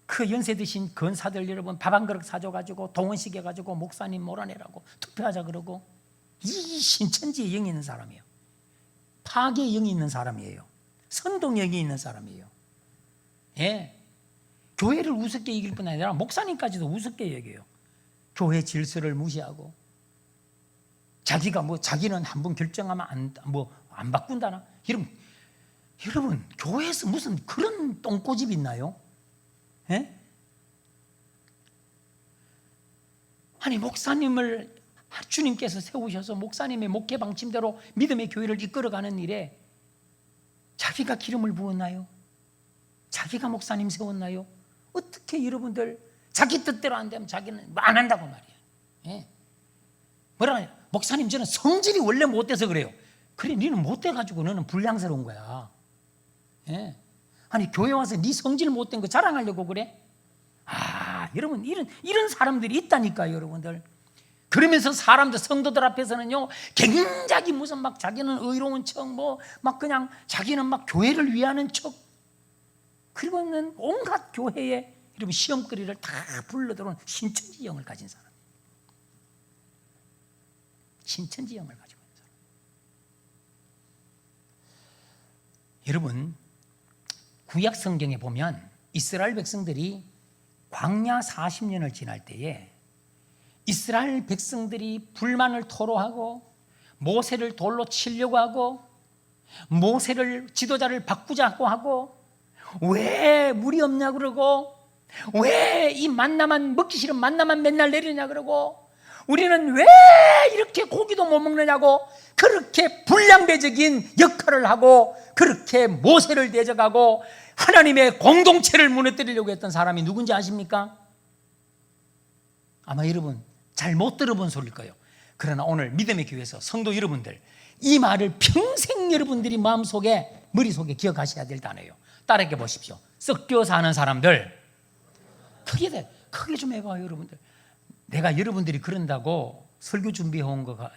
Speaker 1: 그 연세 드신 권사들 여러분 밥 한 그릇 사줘가지고 동원식 해가지고 목사님 몰아내라고 투표하자 그러고 이 신천지에 영이 있는 사람이에요. 파괴의 영이 있는 사람이에요. 선동의 영이 있는 사람이에요. 교회를 우습게 여길 뿐 아니라 목사님까지도 우습게 여겨요. 교회 질서를 무시하고 자기는 한 번 결정하면 안 바꾼다나. 여러분 교회에서 무슨 그런 똥꼬집이 있나요? 아니 목사님을 주님께서 세우셔서 목사님의 목회 방침대로 믿음의 교회를 이끌어가는 일에 자기가 기름을 부었나요? 자기가 목사님 세웠나요? 어떻게 여러분들 자기 뜻대로 안 되면 자기는 안 한다고 말이야. 뭐라 목사님 저는 성질이 원래 못돼서 그래요. 그래 너는 못돼가지고 너는 불량스러운 거야. 아니 교회 와서 네 성질 못된 거 자랑하려고 그래? 여러분 이런 사람들이 있다니까요 여러분들. 그러면서 사람들 성도들 앞에서는요 굉장히 무슨 막 자기는 의로운 척 막 그냥 자기는 막 교회를 위하는 척 그리고는 온갖 교회에 여러분 시험거리를 다 불러들어온 신천지형을 가진 사람. 신천지형을 가지고 있는 사람. 여러분 구약 성경에 보면 이스라엘 백성들이 광야 40년을 지날 때에 이스라엘 백성들이 불만을 토로하고 모세를 돌로 치려고 하고 모세를 지도자를 바꾸자고 하고 왜 물이 없냐 그러고 왜 이 만나만 먹기 싫은 만나만 맨날 내리냐 그러고 우리는 왜 이렇게 고기도 못 먹느냐고 그렇게 불량배적인 역할을 하고 그렇게 모세를 대적하고 하나님의 공동체를 무너뜨리려고 했던 사람이 누군지 아십니까? 아마 여러분 잘 못 들어본 소리일 거예요. 그러나 오늘 믿음의 교회에서 성도 여러분들, 이 말을 평생 여러분들이 마음속에, 머릿속에 기억하셔야 될 단어예요. 따라해 보십시오. 썩겨 사는 사람들. 크게 좀 해봐요, 여러분들. 내가 여러분들이 그런다고 설교 준비해 온 거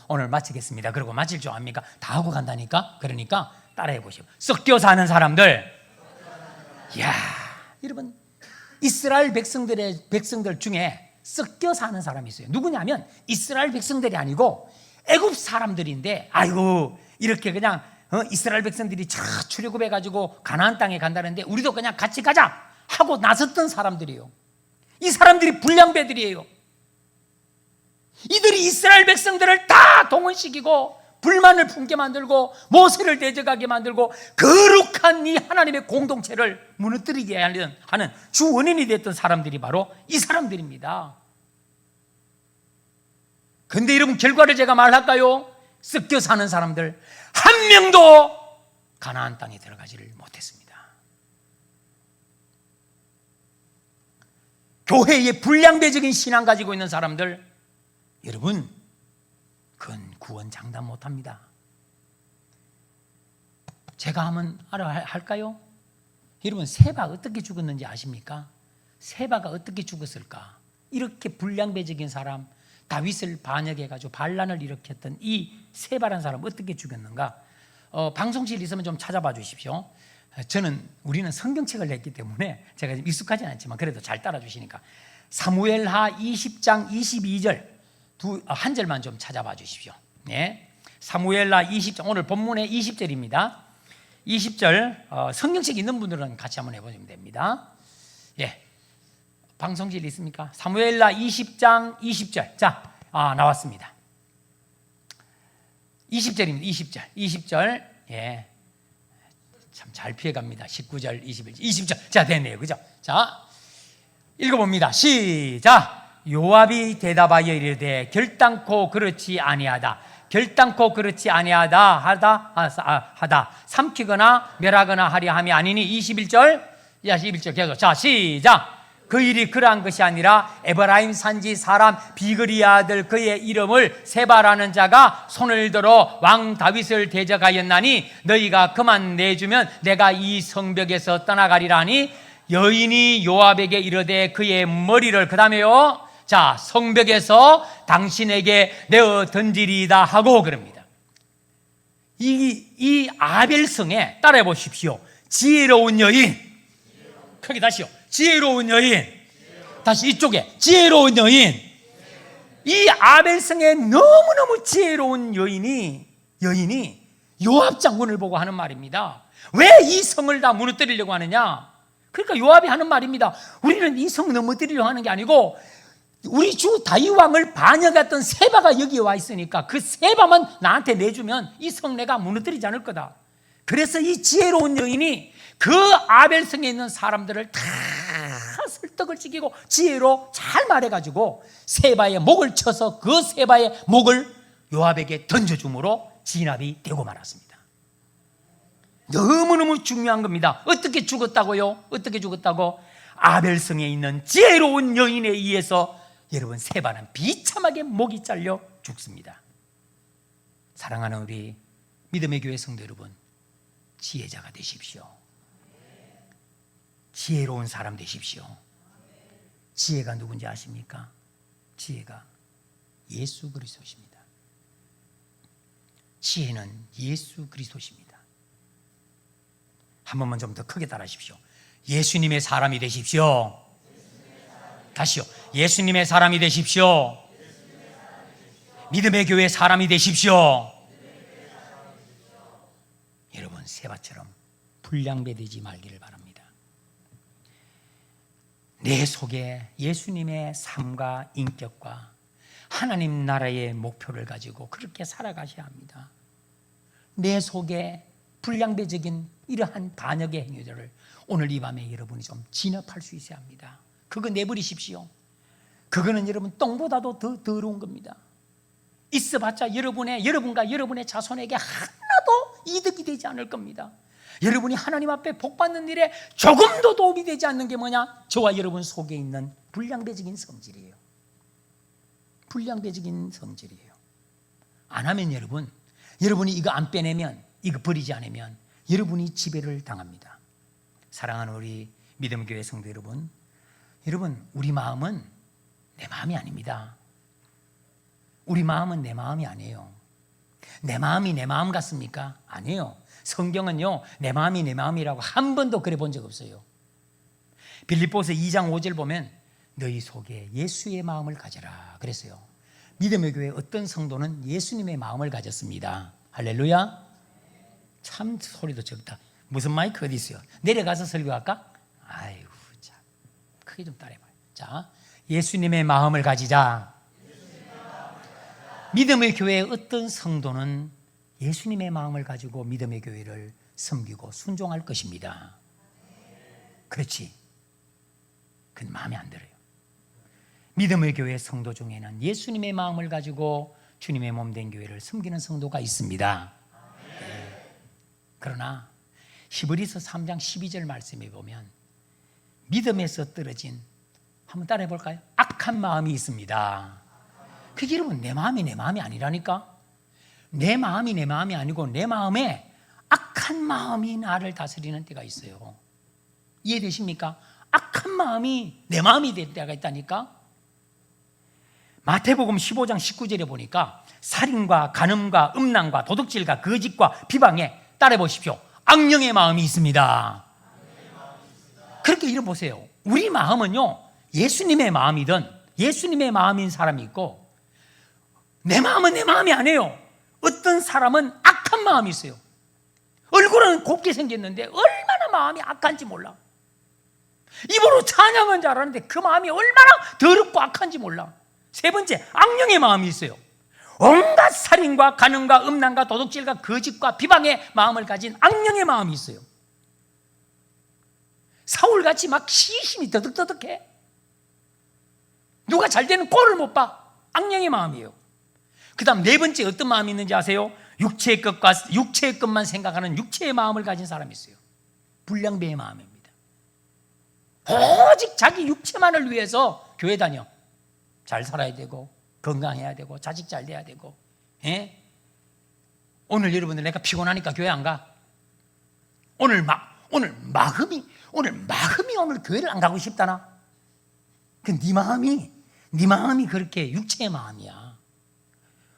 Speaker 1: 오늘 마치겠습니다. 그리고 마칠 줄 압니까? 다 하고 간다니까. 그러니까 따라해 보십시오. 썩겨 사는 사람들. 이야, 여러분, 이스라엘 백성들 중에 썩겨 사는 사람이 있어요. 누구냐면 이스라엘 백성들이 아니고 애굽 사람들인데, 아이고 이렇게 그냥 이스라엘 백성들이 출애굽해가지고 가나안 땅에 간다는데 우리도 그냥 같이 가자 하고 나섰던 사람들이에요. 이 사람들이 불량배들이에요. 이들이 이스라엘 백성들을 다 동원시키고 불만을 품게 만들고 모세를 대적하게 만들고 거룩한 이 하나님의 공동체를 무너뜨리게 하는 주 원인이 됐던 사람들이 바로 이 사람들입니다. 근데 여러분, 결과를 제가 말할까요? 섞여 사는 사람들 한 명도 가나안 땅에 들어가지를 못했습니다. 교회에 불량배적인 신앙 가지고 있는 사람들, 여러분, 그건 구원 장담 못합니다. 제가 한번 할까요? 여러분, 세바 어떻게 죽었는지 아십니까? 세바가 어떻게 죽었을까? 이렇게 불량배적인 사람, 다윗을 반역해가지고 반란을 일으켰던 이 세바라는 사람 어떻게 죽였는가? 방송실 있으면 좀 찾아봐 주십시오. 우리는 성경책을 냈기 때문에 제가 좀 익숙하진 않지만 그래도 잘 따라주시니까 사무엘하 20장 22절 한 절만 좀 찾아봐 주십시오. 네. 사무엘하 20장, 오늘 본문의 20절입니다. 20절, 성경책 있는 분들은 같이 한번 해보시면 됩니다. 예. 방송실 있습니까? 사무엘하 20장 20절. 자, 나왔습니다. 20절입니다. 20절. 예. 참 잘 피해갑니다. 19절, 21절, 20절. 자, 됐네요. 그죠? 자, 읽어봅니다. 시작. 요압이 대답하여 이르되 결단코 그렇지 아니하다. 결단코 그렇지 아니하다 하다 삼키거나 멸하거나 하려 함이 아니니. 21절. 자, 21절 계속. 자, 시작. 그 일이 그러한 것이 아니라 에브라임 산지 사람 비그리 아들 그의 이름을 세바라는 자가 손을 들어 왕 다윗을 대적하였나니 너희가 그만 내주면 내가 이 성벽에서 떠나가리라니. 여인이 요압에게 이르되 그의 머리를, 그 다음에요, 자, 성벽에서 당신에게 내어 던지리이다 하고 그럽니다. 이 아벨성에 따라해 보십시오. 지혜로운 여인. 크게 다시요. 지혜로운 여인. 다시 이쪽에 지혜로운 여인. 이 아벨성에 너무너무 지혜로운 여인이 요압 장군을 보고 하는 말입니다. 왜 이 성을 다 무너뜨리려고 하느냐? 그러니까 요압이 하는 말입니다. 우리는 이 성 무너뜨리려고 하는 게 아니고 우리 주 다윗 왕을 반역했던 세바가 여기에 와 있으니까 그 세바만 나한테 내주면 이 성 내가 무너뜨리지 않을 거다. 그래서 이 지혜로운 여인이 그 아벨성에 있는 사람들을 다 설득을 시키고 지혜로 잘 말해가지고 세바의 목을 쳐서 그 세바의 목을 요압에게 던져줌으로 진압이 되고 말았습니다. 너무너무 중요한 겁니다. 어떻게 죽었다고요? 어떻게 죽었다고? 아벨성에 있는 지혜로운 여인에 의해서 여러분, 세바는 비참하게 목이 잘려 죽습니다. 사랑하는 우리 믿음의 교회 성도 여러분, 지혜자가 되십시오. 지혜로운 사람 되십시오. 지혜가 누군지 아십니까? 지혜가 예수 그리스도십니다. 지혜는 예수 그리스도십니다. 한 번만 좀 더 크게 따라하십시오. 예수님의 사람이 되십시오. 다시요. 예수님의 사람이 되십시오. 믿음의 교회 사람이 되십시오. 여러분, 세바처럼 불량배되지 말기를 바랍니다. 내 속에 예수님의 삶과 인격과 하나님 나라의 목표를 가지고 그렇게 살아가셔야 합니다. 내 속에 불량배적인 이러한 반역의 행위들을 오늘 이 밤에 여러분이 좀 진압할 수 있어야 합니다. 그거 내버리십시오. 그거는 여러분 똥보다도 더 더러운 겁니다. 있어봤자 여러분과 여러분의 자손에게 하나도 이득이 되지 않을 겁니다. 여러분이 하나님 앞에 복 받는 일에 조금도 도움이 되지 않는 게 뭐냐? 저와 여러분 속에 있는 불량배적인 성질이에요. 불량배적인 성질이에요. 안 하면 여러분이 이거 안 빼내면, 이거 버리지 않으면 여러분이 지배를 당합니다. 사랑하는 우리 믿음교회 성도 여러분, 우리 마음은 내 마음이 아닙니다. 우리 마음은 내 마음이 아니에요. 내 마음이 내 마음 같습니까? 아니에요. 성경은요, 내 마음이 내 마음이라고 한 번도 그래 본 적 없어요. 빌립보서 2장 5절 보면 너희 속에 예수의 마음을 가져라 그랬어요. 믿음의 교회 어떤 성도는 예수님의 마음을 가졌습니다. 할렐루야. 참 소리도 적다. 무슨 마이크 어디 있어요? 내려가서 설교할까? 아이고, 참 크게 좀 따라해봐요. 자, 예수님의 마음을 가지자. 믿음의 교회의 어떤 성도는 예수님의 마음을 가지고 믿음의 교회를 섬기고 순종할 것입니다. 그렇지. 그건 마음에 안 들어요. 믿음의 교회 성도 중에는 예수님의 마음을 가지고 주님의 몸된 교회를 섬기는 성도가 있습니다. 그러나 히브리서 3장 12절 말씀에 보면 믿음에서 떨어진, 한번 따라해 볼까요? 악한 마음이 있습니다. 그게 여러분 내 마음이 내 마음이 아니라니까. 내 마음이 내 마음이 아니고 내 마음에 악한 마음이 나를 다스리는 때가 있어요. 이해되십니까? 악한 마음이 내 마음이 될 때가 있다니까. 마태복음 15장 19절에 보니까 살인과 간음과 음란과 도둑질과 거짓과 비방에 따라해 보십시오. 악령의 마음이 있습니다. 그렇게 이름 보세요. 우리 마음은요, 예수님의 마음이든 예수님의 마음인 사람이 있고, 내 마음은 내 마음이 아니에요. 어떤 사람은 악한 마음이 있어요. 얼굴은 곱게 생겼는데 얼마나 마음이 악한지 몰라. 입으로 찬양은 잘하는데 그 마음이 얼마나 더럽고 악한지 몰라. 세 번째, 악령의 마음이 있어요. 온갖 살인과 간음과 음란과 도둑질과 거짓과 비방의 마음을 가진 악령의 마음이 있어요. 사울같이 막 시심이 더덕더덕해. 누가 잘 되는 꼴을 못 봐. 악령의 마음이에요. 그 다음 네 번째 어떤 마음이 있는지 아세요? 육체의 것만 생각하는 육체의 마음을 가진 사람이 있어요. 불량배의 마음입니다. 오직 자기 육체만을 위해서 교회 다녀. 잘 살아야 되고 건강해야 되고 자식 잘 돼야 되고. 오늘 여러분들 내가 피곤하니까 교회 안 가. 오늘 마음이 오늘 교회를 안 가고 싶다나. 그 네 마음이 그렇게 육체의 마음이야.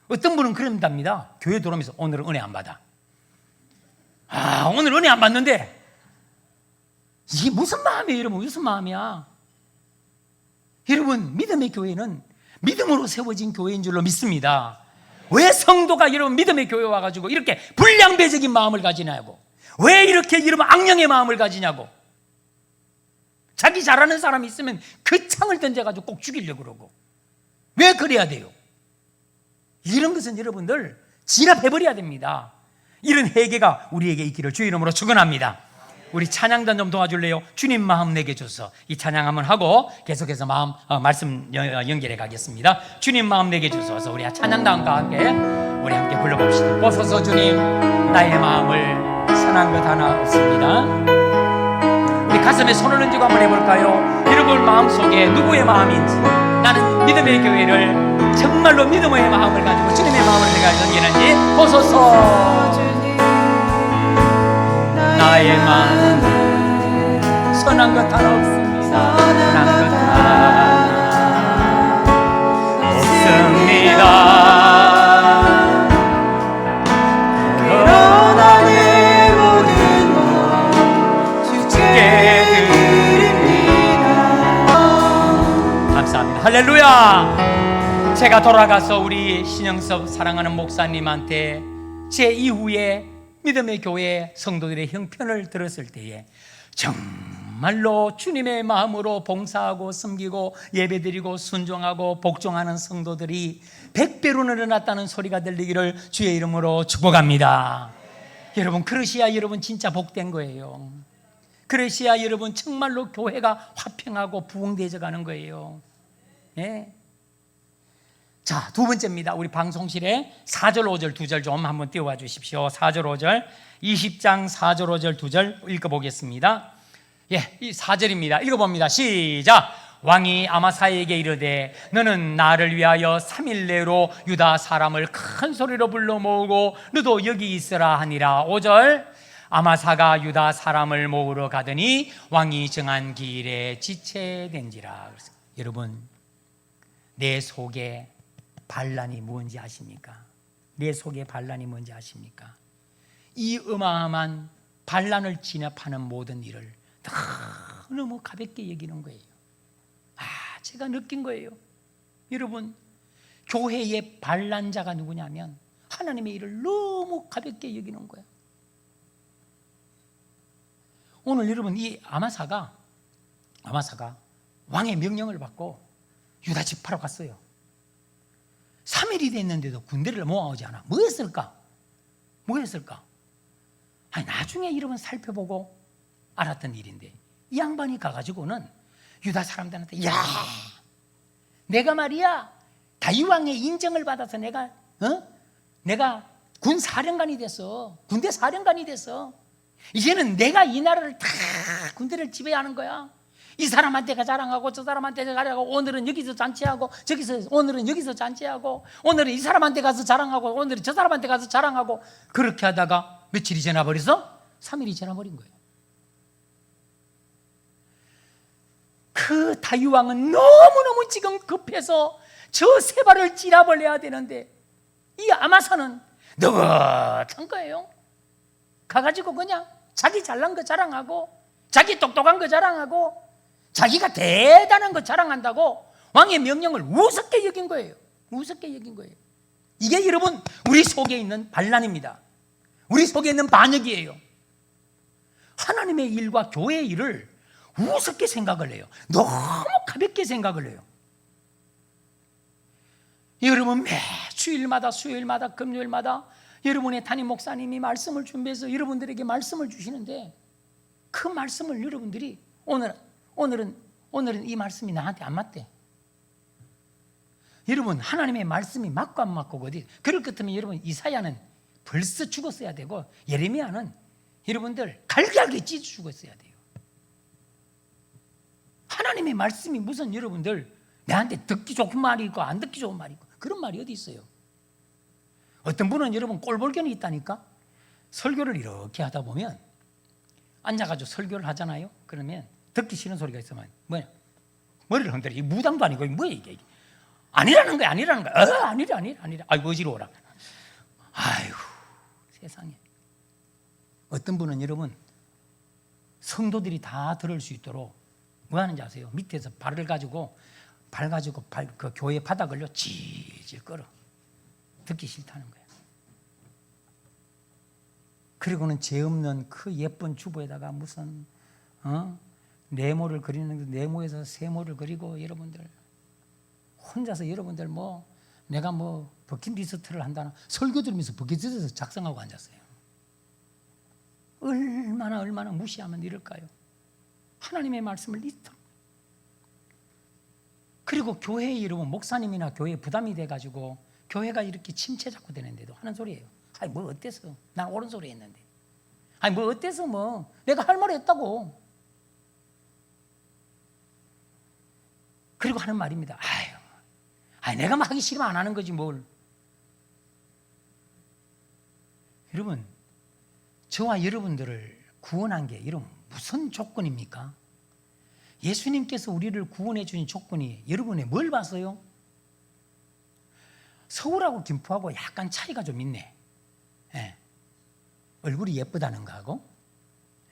Speaker 1: 어떤 분은 그런답니다. 교회 들어오면서 오늘은 은혜 안 받아. 오늘 은혜 안 받는데 이게 무슨 마음이에요, 여러분? 무슨 마음이야? 여러분, 믿음의 교회는 믿음으로 세워진 교회인 줄로 믿습니다. 왜 성도가 여러분 믿음의 교회 와가지고 이렇게 불량배적인 마음을 가지냐고. 왜 이렇게 여러분 악령의 마음을 가지냐고. 자기 잘하는 사람이 있으면 그 창을 던져가지고 꼭 죽이려고 그러고. 왜 그래야 돼요? 이런 것은 여러분들 진압해버려야 됩니다. 이런 회개가 우리에게 있기를 주의 이름으로 축원합니다. 우리 찬양단 좀 도와줄래요? 주님 마음 내게 줘서 이 찬양 한번 하고 계속해서 말씀 연결해 가겠습니다. 주님 마음 내게 주소서. 우리 찬양단과 함께 우리 함께 불러봅시다. 보소서 주님 나의 마음을 선한 것 하나 없습니다. 우리 가슴에 손을 얹고 한번 해볼까요? 여러분 마음속에 누구의 마음인지, 나는 믿음의 교회를 정말로 믿음의 마음을 가지고 주님의 마음을 내가 연기하는지 보소서. 나의 마음은 선한 것 하나 없습니다. 선한 것 하나 없습니다. 그러나 내 모든 것 주께 드립니다. 감사합니다. 할렐루야. 제가 돌아가서 우리 신영섭 사랑하는 목사님한테 제 이후에 믿음의 교회 성도들의 형편을 들었을 때에 정말로 주님의 마음으로 봉사하고 섬기고 예배드리고 순종하고 복종하는 성도들이 100배로 늘어났다는 소리가 들리기를 주의 이름으로 축복합니다. 여러분, 그러시야 여러분 진짜 복된 거예요. 그러시야 여러분 정말로 교회가 화평하고 부흥되어져 가는 거예요. 예? 자, 두 번째입니다. 우리 방송실에 4절 5절 2절 좀 한번 띄워봐 주십시오. 4절 5절 20장 4절 5절 2절 읽어보겠습니다. 예, 이 4절입니다. 읽어봅니다. 시작. 왕이 아마사에게 이르되 너는 나를 위하여 3일 내로 유다 사람을 큰 소리로 불러 모으고 너도 여기 있으라 하니라. 5절. 아마사가 유다 사람을 모으러 가더니 왕이 정한 길에 지체된지라. 여러분, 내 속에 반란이 뭔지 아십니까? 내 속에 반란이 뭔지 아십니까? 이 어마어마한 반란을 진압하는 모든 일을 너무 가볍게 여기는 거예요. 제가 느낀 거예요. 여러분, 교회의 반란자가 누구냐면 하나님의 일을 너무 가볍게 여기는 거예요. 오늘 여러분, 이 아마사가 왕의 명령을 받고 유다 지파로 갔어요. 3일이 됐는데도 군대를 모아오지 않아. 뭐 했을까? 나중에 여러분 살펴보고 알았던 일인데, 이 양반이 가가지고는 유다 사람들한테, 야, 내가 말이야 다윗 왕의 인정을 받아서 내가 군 사령관이 됐어. 군대 사령관이 됐어. 이제는 내가 이 나라를 다 군대를 지배하는 거야. 이 사람한테가 자랑하고 저 사람한테 자랑하고, 오늘은 여기서 잔치하고 오늘은 여기서 잔치하고, 오늘은 이 사람한테 가서 자랑하고 오늘은 저 사람한테 가서 자랑하고, 그렇게 하다가 며칠이 지나버려서 3일이 지나버린 거예요. 그 다윗 왕은 너무너무 지금 급해서 저 세 발을 찌라버려야 되는데, 이 아마사는 느긋한 거예요. 가가지고 그냥 자기 잘난 거 자랑하고, 자기 똑똑한 거 자랑하고, 자기가 대단한 거 자랑한다고 왕의 명령을 우습게 여긴 거예요. 이게 여러분, 우리 속에 있는 반란입니다. 우리 속에 있는 반역이에요. 하나님의 일과 교회의 일을 우습게 생각을 해요. 너무 가볍게 생각을 해요. 여러분, 매 주일마다, 수요일마다, 금요일마다 여러분의 담임 목사님이 말씀을 준비해서 여러분들에게 말씀을 주시는데, 그 말씀을 여러분들이 오늘은 이 말씀이 나한테 안 맞대. 여러분, 하나님의 말씀이 맞고 안 맞고 어디, 그럴 것 같으면 여러분, 이사야는 벌써 죽었어야 되고, 예레미야는 여러분들 갈기하게 찢어 죽었어야 돼요. 하나님의 말씀이 무슨 여러분들 내한테 듣기 좋은 말이 있고 안 듣기 좋은 말이 있고, 그런 말이 어디 있어요? 어떤 분은 여러분 꼴볼견이 있다니까. 설교를 이렇게 하다 보면 앉아가지고 설교를 하잖아요. 그러면 듣기 싫은 소리가 있으면 뭐야? 머리를 흔들어. 이 무당도 아니고 뭐야 이게? 아니라는 거야. 아니라. 아이고 어지러워라. 아이고 세상에. 어떤 분은 여러분 성도들이 다 들을 수 있도록 뭐 하는지 아세요? 밑에서 발 가지고 그 교회 바닥을요 질질 끌어. 듣기 싫다는 거야. 그리고는 죄 없는 그 예쁜 주보에다가 무슨 네모를 그리는, 네모에서 세모를 그리고, 여러분들 혼자서 여러분들 내가 버킷리스트를 한다나 설교 들으면서 버킷리스트 작성하고 앉았어요. 얼마나 무시하면 이럴까요? 하나님의 말씀을 잊다. 그리고 교회의 이름은 목사님이나 교회에 부담이 돼가지고 교회가 이렇게 침체 잡고 되는데도 하는 소리예요. 아니 뭐 어때서? 난 옳은 소리 했는데. 아니 뭐 어때서 내가 할 말이 했다고. 그리고 하는 말입니다. 아유 내가 하기 싫으면 안 하는 거지 뭘. 여러분, 저와 여러분들을 구원한 게 여러분 무슨 조건입니까? 예수님께서 우리를 구원해 주신 조건이 여러분의 뭘 봤어요? 서울하고 김포하고 약간 차이가 좀 있네. 예. 얼굴이 예쁘다는 거하고,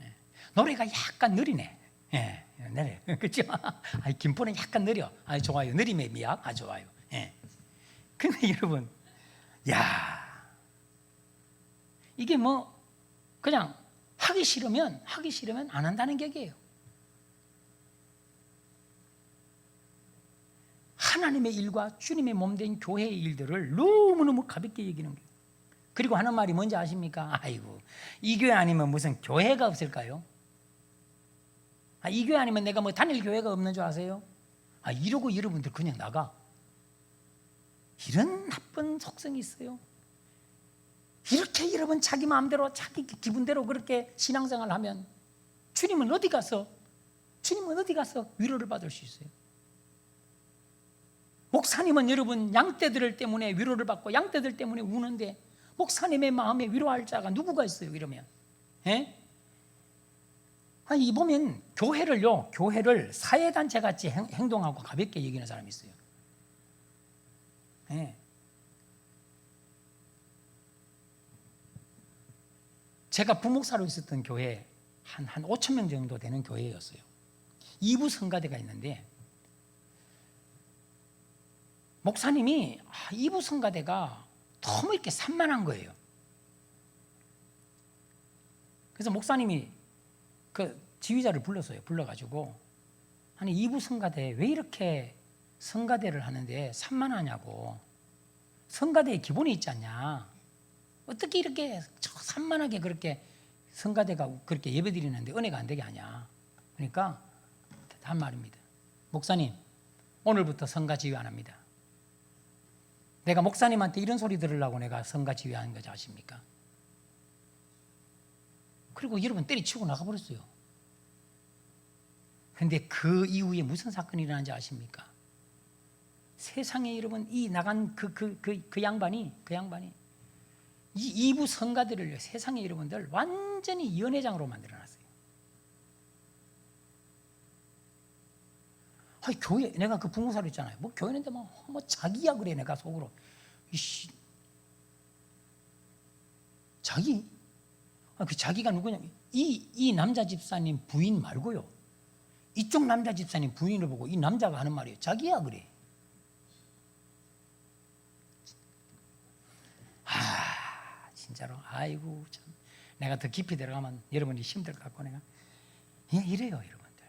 Speaker 1: 예. 노래가 약간 느리네. 예. 느려. 그렇죠? 김포는 약간 느려. 좋아요. 느림의 미학. 좋아요. 예. 근데 여러분, 이게 그냥 하기 싫으면 안 한다는 격이에요. 하나님의 일과 주님의 몸된 교회의 일들을 너무너무 가볍게 여기는 거예요. 그리고 하는 말이 뭔지 아십니까? 아이고, 이 교회 아니면 무슨 교회가 없을까요? 이 교회 아니면 내가 다닐 교회가 없는 줄 아세요? 이러고 여러분들 그냥 나가. 이런 나쁜 속성이 있어요. 이렇게 여러분 자기 마음대로 자기 기분대로 그렇게 신앙생활을 하면 주님은 어디 가서 위로를 받을 수 있어요? 목사님은 여러분 양떼들 때문에 위로를 받고 양떼들 때문에 우는데 목사님의 마음에 위로할 자가 누구가 있어요? 이러면 아니 보면 교회를 사회단체 같이 행동하고 가볍게 여기는 사람이 있어요. 제가 부목사로 있었던 교회 한 5천 명 정도 되는 교회였어요. 2부 성가대가 있는데 목사님이 2부 성가대가 너무 이렇게 산만한 거예요. 그래서 목사님이 그 지휘자를 불러가지고 아니 2부 성가대 왜 이렇게 성가대를 하는데 산만하냐고. 성가대에 기본이 있지 않냐. 어떻게 이렇게 산만하게 그렇게 성가대가 그렇게 예배드리는데 은혜가 안 되게 하냐. 그러니까 한 말입니다. 목사님, 오늘부터 성가 지휘 안 합니다. 내가 목사님한테 이런 소리 들으려고 내가 성가 지휘하는 거지 아십니까? 그리고 여러분 때리치고 나가버렸어요. 그런데 그 이후에 무슨 사건이 일어난지 아십니까? 세상에 여러분 이 나간 그 양반이 이 2부 성가들을 세상에 여러분들 완전히 연회장으로 만들어놨어요. 아니, 교회 내가 그 부모사로 있잖아요. 뭐 교회는데 뭐 자기야 그래. 내가 속으로 자기? 그 자기가 누구냐? 이 남자 집사님 부인 말고요. 이쪽 남자 집사님 부인을 보고 이 남자가 하는 말이에요. 자기야 그래. 진짜로 아이고 참 내가 더 깊이 들어가면 여러분이 힘들 것 같고 내가 이래요 여러분들.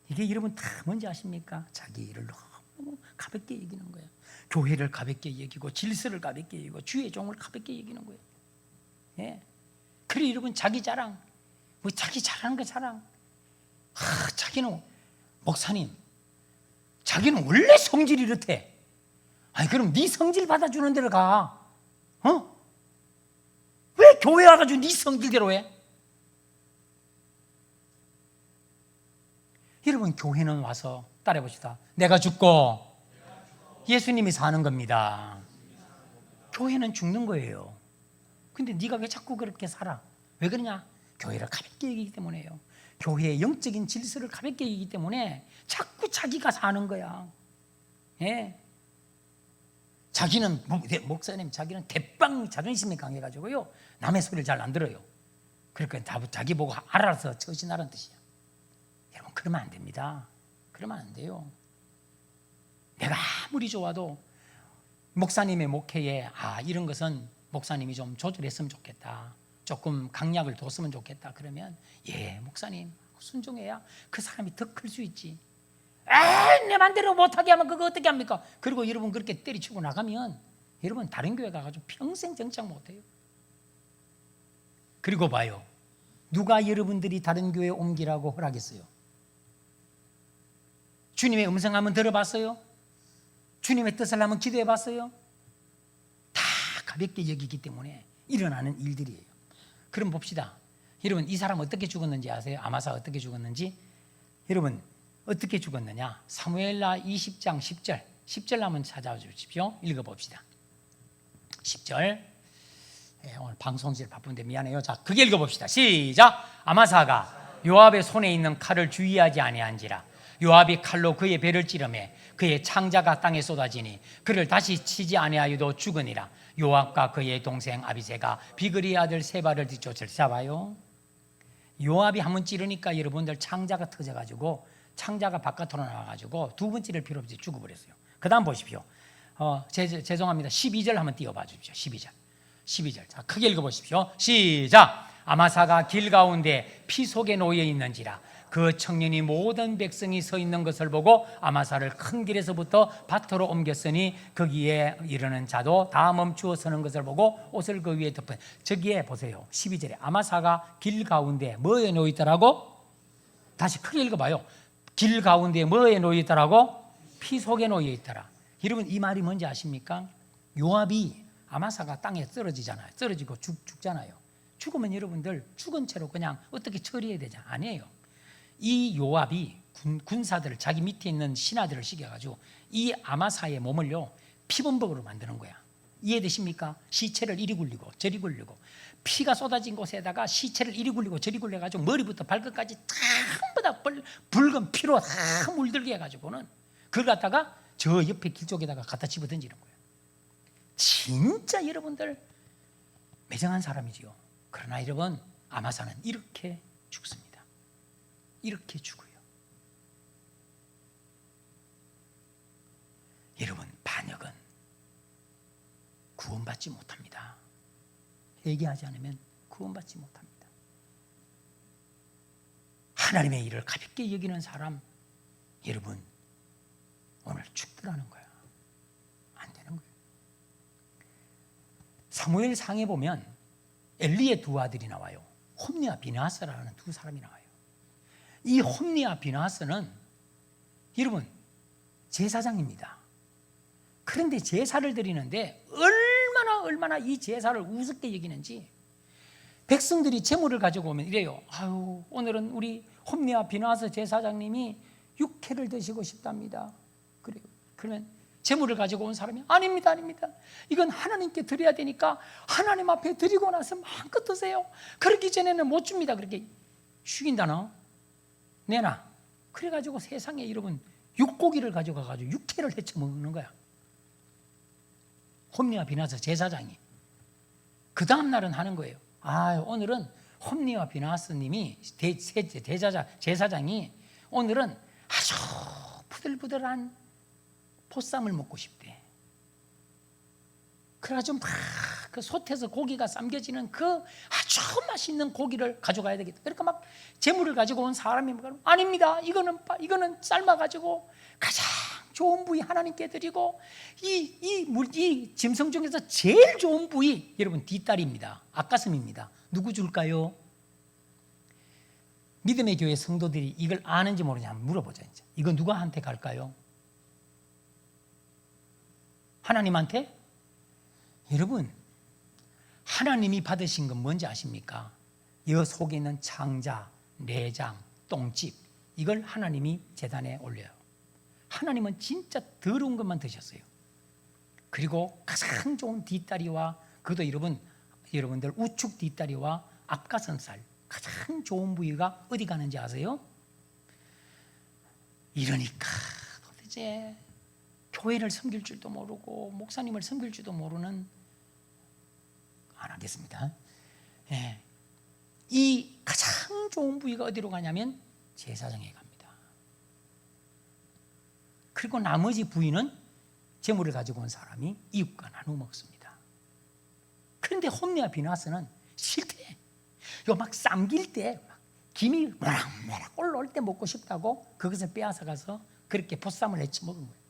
Speaker 1: 이게 여러분 다 뭔지 아십니까? 자기 일을 너무 가볍게 여기는 거예요. 교회를 가볍게 여기고 질서를 가볍게 여기고 주의 종을 가볍게 여기는 거예요. 그래 여러분 자기 자랑 뭐 자기 잘하는 거 자랑. 자기는 목사님 자기는 원래 성질이 이렇대. 아니 그럼 네 성질 받아주는 데로 가. 왜 교회 와가지고 네 성질대로 해? 여러분 교회는 와서 따라해봅시다. 내가 죽고 예수님이 사는 겁니다. 교회는 죽는 거예요. 근데 네가 왜 자꾸 그렇게 살아? 왜 그러냐? 교회를 가볍게 여기기 때문에요. 교회의 영적인 질서를 가볍게 여기기 때문에 자꾸 자기가 사는 거야. 자기는 목사님 자기는 대빵 자존심이 강해가지고요 남의 소리를 잘 안 들어요. 그러니까 자기 보고 알아서 처신하라는 뜻이야. 여러분 그러면 안 됩니다. 그러면 안 돼요. 내가 아무리 좋아도 목사님의 목회에 이런 것은 목사님이 좀 조절했으면 좋겠다. 조금 강약을 뒀으면 좋겠다. 그러면 목사님 순종해야 그 사람이 더 클 수 있지. 내 맘대로 못하게 하면 그거 어떻게 합니까? 그리고 여러분 그렇게 때리치고 나가면 여러분 다른 교회 가가지고 평생 정착 못해요. 그리고 봐요. 누가 여러분들이 다른 교회에 옮기라고 허락했어요? 주님의 음성 한번 들어봤어요? 주님의 뜻을 한번 기도해봤어요? 다 가볍게 여기기 때문에 일어나는 일들이에요. 그럼 봅시다. 여러분 이 사람 어떻게 죽었는지 아세요? 아마사 어떻게 죽었는지? 여러분 어떻게 죽었느냐? 사무엘하 20장 10절 한번 찾아주십시오. 읽어봅시다. 10절. 오늘 방송실 바쁜데 미안해요. 자, 그게 읽어봅시다. 시작. 아마사가 요압의 손에 있는 칼을 주의하지 아니한지라 요압이 칼로 그의 배를 찌르매 그의 창자가 땅에 쏟아지니 그를 다시 치지 아니하여도 죽으니라. 요압과 그의 동생 아비새가 비그리의 아들 세바를 뒤쫓을. 잡아요. 요압이 한 번 찌르니까 여러분들 창자가 터져가지고 창자가 바깥으로 나와가지고 두 번 찌를 필요 없이 죽어버렸어요. 그 다음 보십시오. 죄송합니다. 12절 한번 띄워봐 주십시오. 12절. 자, 크게 읽어보십시오. 시작. 아마사가 길 가운데 피 속에 놓여 있는지라 그 청년이 모든 백성이 서 있는 것을 보고 아마사를 큰 길에서부터 밭으로 옮겼으니 거기에 이르는 자도 다 멈추어 서는 것을 보고 옷을 그 위에 덮은. 저기에 보세요. 12절에 아마사가 길 가운데 뭐에 놓여 있더라고? 다시 크게 읽어봐요. 길 가운데 뭐에 놓여 있더라고? 피 속에 놓여 있더라. 여러분 이 말이 뭔지 아십니까? 요압이 아마사가 땅에 쓰러지잖아요. 쓰러지고 죽잖아요. 죽으면 여러분들 죽은 채로 그냥 어떻게 처리해야 되냐? 아니에요. 이 요압이 군사들을 자기 밑에 있는 신하들을 시켜가지고 이 아마사의 몸을요 피범벅으로 만드는 거야. 이해되십니까? 시체를 이리 굴리고 저리 굴리고 피가 쏟아진 곳에다가 시체를 이리 굴리고 저리 굴려가지고 머리부터 발끝까지 전부 다 붉은 피로 다 물들게 해가지고는 그걸 갖다가 저 옆에 길 쪽에다가 갖다 집어 던지는 거예요. 진짜 여러분들 매정한 사람이지요. 그러나 여러분 아마사는 이렇게 죽습니다. 이렇게 죽어요. 여러분 반역은 구원받지 못합니다. 회개하지 않으면 구원받지 못합니다. 하나님의 일을 가볍게 여기는 사람 여러분 오늘 죽더라는 거야. 안 되는 거예요. 사무엘 상에 보면 엘리의 두 아들이 나와요. 홈리와 비나하스라는 두 사람이 나와요. 이 홈리와 비나하스는 여러분 제사장입니다. 그런데 제사를 드리는데 얼마나 이 제사를 우습게 여기는지 백성들이 제물을 가지고 오면 이래요. 아유, 오늘은 우리 홈리와 비나하스 제사장님이 육회를 드시고 싶답니다. 그래요. 그러면 제물을 가지고 온 사람이 아닙니다. 이건 하나님께 드려야 되니까 하나님 앞에 드리고 나서 마음껏 드세요. 그러기 전에는 못 줍니다. 그렇게 죽인다나 내놔. 그래가지고 세상에 여러분 육고기를 가져가가지고 육회를 해쳐 먹는 거야. 홈리와 비나하스 제사장이. 그 다음 날은 하는 거예요. 오늘은 홈리와 비나하스님이 제사장이 오늘은 아주 부들부들한 보쌈을 먹고 싶대. 그래가지고 막 그 솥에서 고기가 삶겨지는 그 아주 맛있는 고기를 가져가야 되겠다. 그러니까 막 재물을 가지고 온 사람이 아닙니다. 이거는 삶아가지고 가장 좋은 부위 하나님께 드리고 이 짐승 중에서 제일 좋은 부위 여러분 뒷다리입니다. 앞가슴입니다. 누구 줄까요? 믿음의 교회 성도들이 이걸 아는지 모르는지 한번 물어보자. 이제. 이거 누구한테 갈까요? 하나님한테? 여러분 하나님이 받으신 건 뭔지 아십니까? 이 속에 있는 창자, 내장, 똥집 이걸 하나님이 제단에 올려요. 하나님은 진짜 더러운 것만 드셨어요. 그리고 가장 좋은 뒷다리와 그것도 여러분들 우측 뒷다리와 앞가슴살 가장 좋은 부위가 어디 가는지 아세요? 이러니까 도대체 교회를 섬길 줄도 모르고 목사님을 섬길 줄도 모르는 안 하겠습니다. 예. 이 가장 좋은 부위가 어디로 가냐면 제사장에 갑니다. 그리고 나머지 부위는 재물을 가지고 온 사람이 이웃과 나누어 먹습니다. 그런데 홈리와 비나하스는 싫대. 요 막 삶길 때 김이 모락모락 올라올 때 먹고 싶다고 그것을 빼앗아 가서 그렇게 보쌈을 해쳐 먹은 거예요.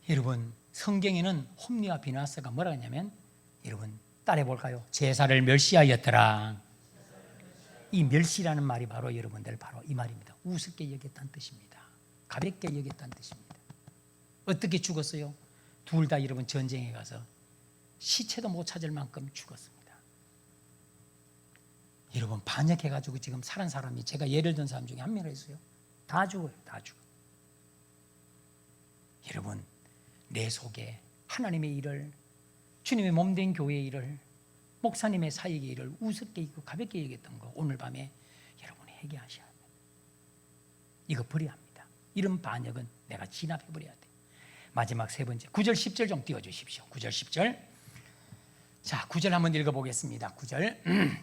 Speaker 1: 여러분 성경에는 홈리와 비나하스가 뭐라 했냐면 여러분 따라해 볼까요? 제사를 멸시하였더라. 이 멸시라는 말이 바로 여러분들 바로 이 말입니다. 우습게 여겼다는 뜻입니다. 가볍게 여겼다는 뜻입니다. 어떻게 죽었어요? 둘 다 여러분 전쟁에 가서 시체도 못 찾을 만큼 죽었습니다. 여러분 반역해가지고 지금 살은 사람이 제가 예를 든 사람 중에 한 명 있어요. 다 죽어요. 다 죽어. 여러분 내 속에 하나님의 일을 주님의 몸된 교회의 일을 목사님의 사역의 일을 우습게 있고 가볍게 여겼던 거 오늘 밤에 여러분이 회개하셔야 합니다. 이거 버려야 합니다. 이런 반역은 내가 진압해버려야 돼. 마지막 세 번째 9절 10절 좀 띄워주십시오. 9절 10절. 자 9절 한번 읽어보겠습니다. 9절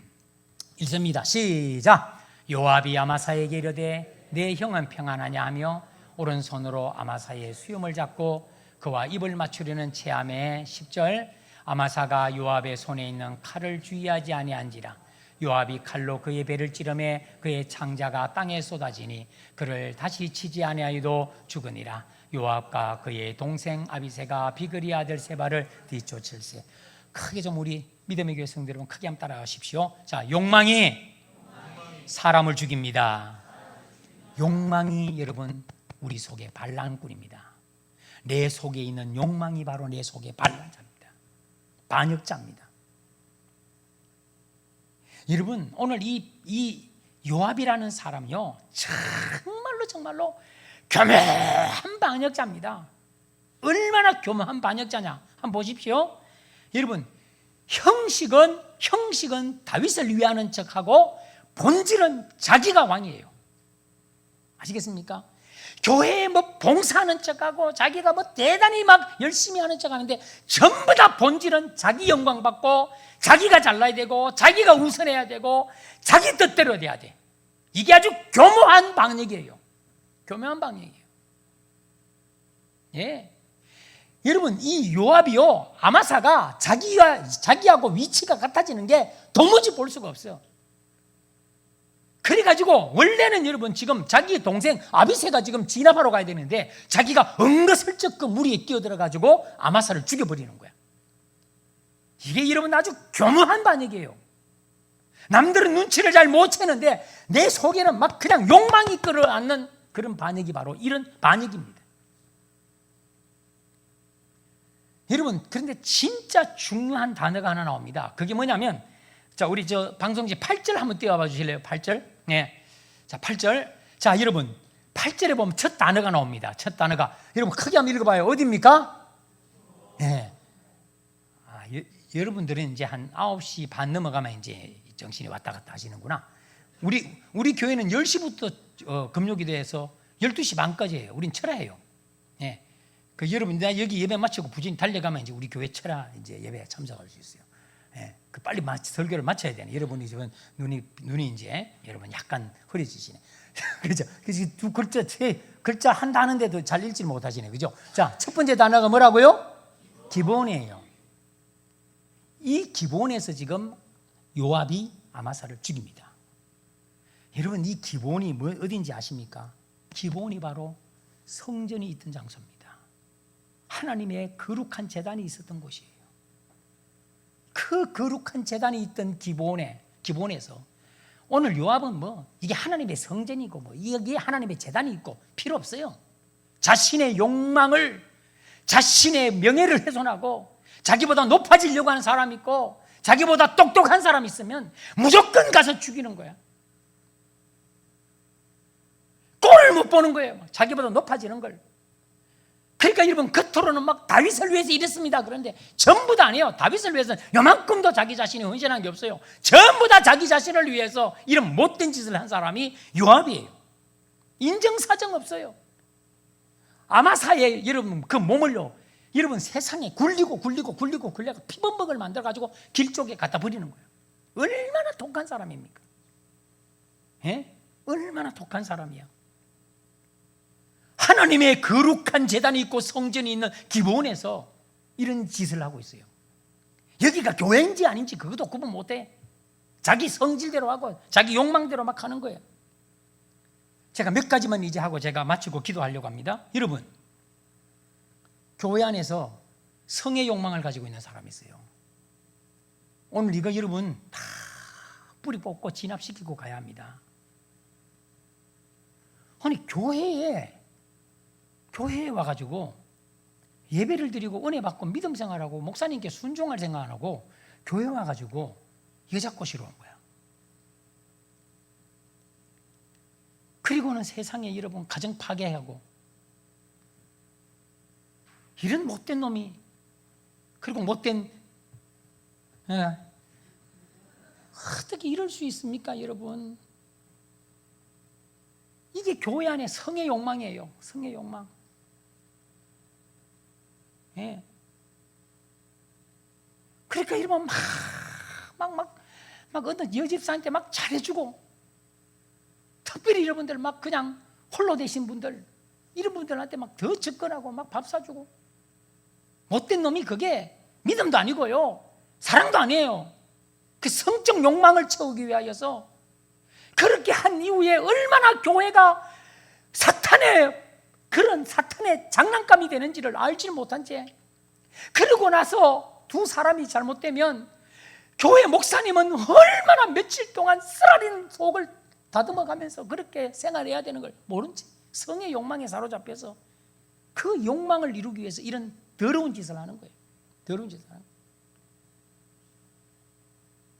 Speaker 1: 읽습니다. 시작. 요압이 아마사에게 이르되 내 형은 평안하냐 하며 오른손으로 아마사의 수염을 잡고 그와 입을 맞추려는 체함에 10절 아마사가 요압의 손에 있는 칼을 주의하지 아니한지라 요압이 칼로 그의 배를 찌르매 그의 창자가 땅에 쏟아지니 그를 다시 치지 아니하여도 죽으니라. 요압과 그의 동생 아비새가 비그리 아들 세바를 뒤쫓을세. 크게 좀 우리 믿음의 교회 성도 여러분 크게 한번 따라가십시오. 자, 욕망이 사람을 죽입니다. 욕망이 여러분 우리 속에 반란꾼입니다. 내 속에 있는 욕망이 바로 내 속의 반란자입니다. 반역자입니다. 여러분, 오늘 이 요압이라는 사람이요, 정말로 교묘한 반역자입니다. 얼마나 교묘한 반역자냐 한번 보십시오. 여러분, 형식은 다윗을 위하는 척하고 본질은 자기가 왕이에요. 아시겠습니까? 교회에 뭐 봉사하는 척하고 자기가 뭐 대단히 막 열심히 하는 척하는데 전부 다 본질은 자기 영광 받고 자기가 잘나야 되고 자기가 우선해야 되고 자기 뜻대로 돼야 돼. 이게 아주 교묘한 방역이에요. 교묘한 방역이에요. 예. 여러분, 이 요압이요, 아마사가 자기하고 위치가 같아지는 게 도무지 볼 수가 없어요. 그래가지고 원래는 여러분 지금 자기 동생 아비새가 지금 진압하러 가야 되는데 자기가 은근슬쩍 그 무리에 끼어들어가지고 아마사를 죽여버리는 거야. 이게 여러분 아주 교묘한 반역이에요. 남들은 눈치를 잘 못 채는데 내 속에는 막 그냥 욕망이 끌어안는 그런 반역이 바로 이런 반역입니다. 여러분, 그런데 진짜 중요한 단어가 하나 나옵니다. 그게 뭐냐면, 자, 우리 저 방송지 8절 한번 띄워봐 주실래요? 8절. 네. 자, 8절. 자, 여러분, 8절에 보면 첫 단어가 나옵니다. 첫 단어가. 여러분, 크게 한번 읽어봐요. 어디입니까? 네. 여러분들은 이제 한 9시 반 넘어가면 이제 정신이 왔다 갔다 하시는구나. 우리 교회는 10시부터 금요기도해서 12시 반까지예요. 우린 철야예요. 네. 그 여러분, 내가 여기 예배 마치고 부진히 달려가면 이제 우리 교회 철야 이제 예배에 참석할 수 있어요. 예, 그 빨리 설교를 마쳐야 되네. 여러분이 지금 눈이 이제 여러분 약간 흐려지시네. 그죠? 그래서 두 글자, 세 글자 한다 하는데도 잘 읽지 못하시네. 그죠? 자, 첫 번째 단어가 뭐라고요? 기본이에요. 이 기본에서 지금 요압이 아마사를 죽입니다. 여러분, 이 기본이 어딘지 아십니까? 기본이 바로 성전이 있던 장소입니다. 하나님의 거룩한 제단이 있었던 곳이에요. 그 거룩한 제단이 있던 기본에서 오늘 요압은 뭐 이게 하나님의 성전이고 뭐 이게 하나님의 제단이 있고 필요 없어요. 자신의 욕망을, 자신의 명예를 훼손하고 자기보다 높아지려고 하는 사람이 있고 자기보다 똑똑한 사람이 있으면 무조건 가서 죽이는 거야. 꼴 못 보는 거예요. 자기보다 높아지는 걸. 그러니까 여러분, 겉으로는 막 다윗을 위해서 이랬습니다. 그런데 전부 다 아니에요. 다윗을 위해서는 요만큼도 자기 자신이 헌신한 게 없어요. 전부 다 자기 자신을 위해서 이런 못된 짓을 한 사람이 요압이에요. 인정사정 없어요. 아마사의 여러분 그 몸을요, 여러분 세상에 굴리고 피범벅을 만들어가지고 길 쪽에 갖다 버리는 거예요. 얼마나 독한 사람입니까? 예? 얼마나 독한 사람이야. 하나님의 거룩한 제단이 있고 성전이 있는 기본에서 이런 짓을 하고 있어요. 여기가 교회인지 아닌지 그것도 구분 못해. 자기 성질대로 하고 자기 욕망대로 막 하는 거예요. 제가 몇 가지만 이제 하고 제가 마치고 기도하려고 합니다. 여러분, 교회 안에서 성의 욕망을 가지고 있는 사람이 있어요. 오늘 이거 여러분 다 뿌리 뽑고 진압시키고 가야 합니다. 아니, 교회에 와가지고 예배를 드리고 은혜 받고 믿음 생활하고 목사님께 순종할 생각 안 하고 교회 와가지고 이거 잡고 싫어온 거야. 그리고는 세상에 여러분 가정 파괴하고 이런 못된 놈이, 그리고 못된 어떻게 이럴 수 있습니까, 여러분? 이게 교회 안에 성의 욕망이에요. 성의 욕망. 예. 그러니까 여러분 막 어떤 여집사한테 막 잘해주고, 특별히 여러분들 막 그냥 홀로 되신 분들, 이런 분들한테 막 더 접근하고 막 밥 사주고. 못된 놈이 그게 믿음도 아니고요, 사랑도 아니에요. 그 성적 욕망을 채우기 위하여서 그렇게 한 이후에 얼마나 교회가 그런 사탄의 장난감이 되는지를 알지를 못한 채, 그러고 나서 두 사람이 잘못되면 교회 목사님은 얼마나 며칠 동안 쓰라린 속을 다듬어가면서 그렇게 생활해야 되는 걸 모른 채 성의 욕망에 사로잡혀서 그 욕망을 이루기 위해서 이런 더러운 짓을 하는 거예요. 더러운 짓을 하는 거예요.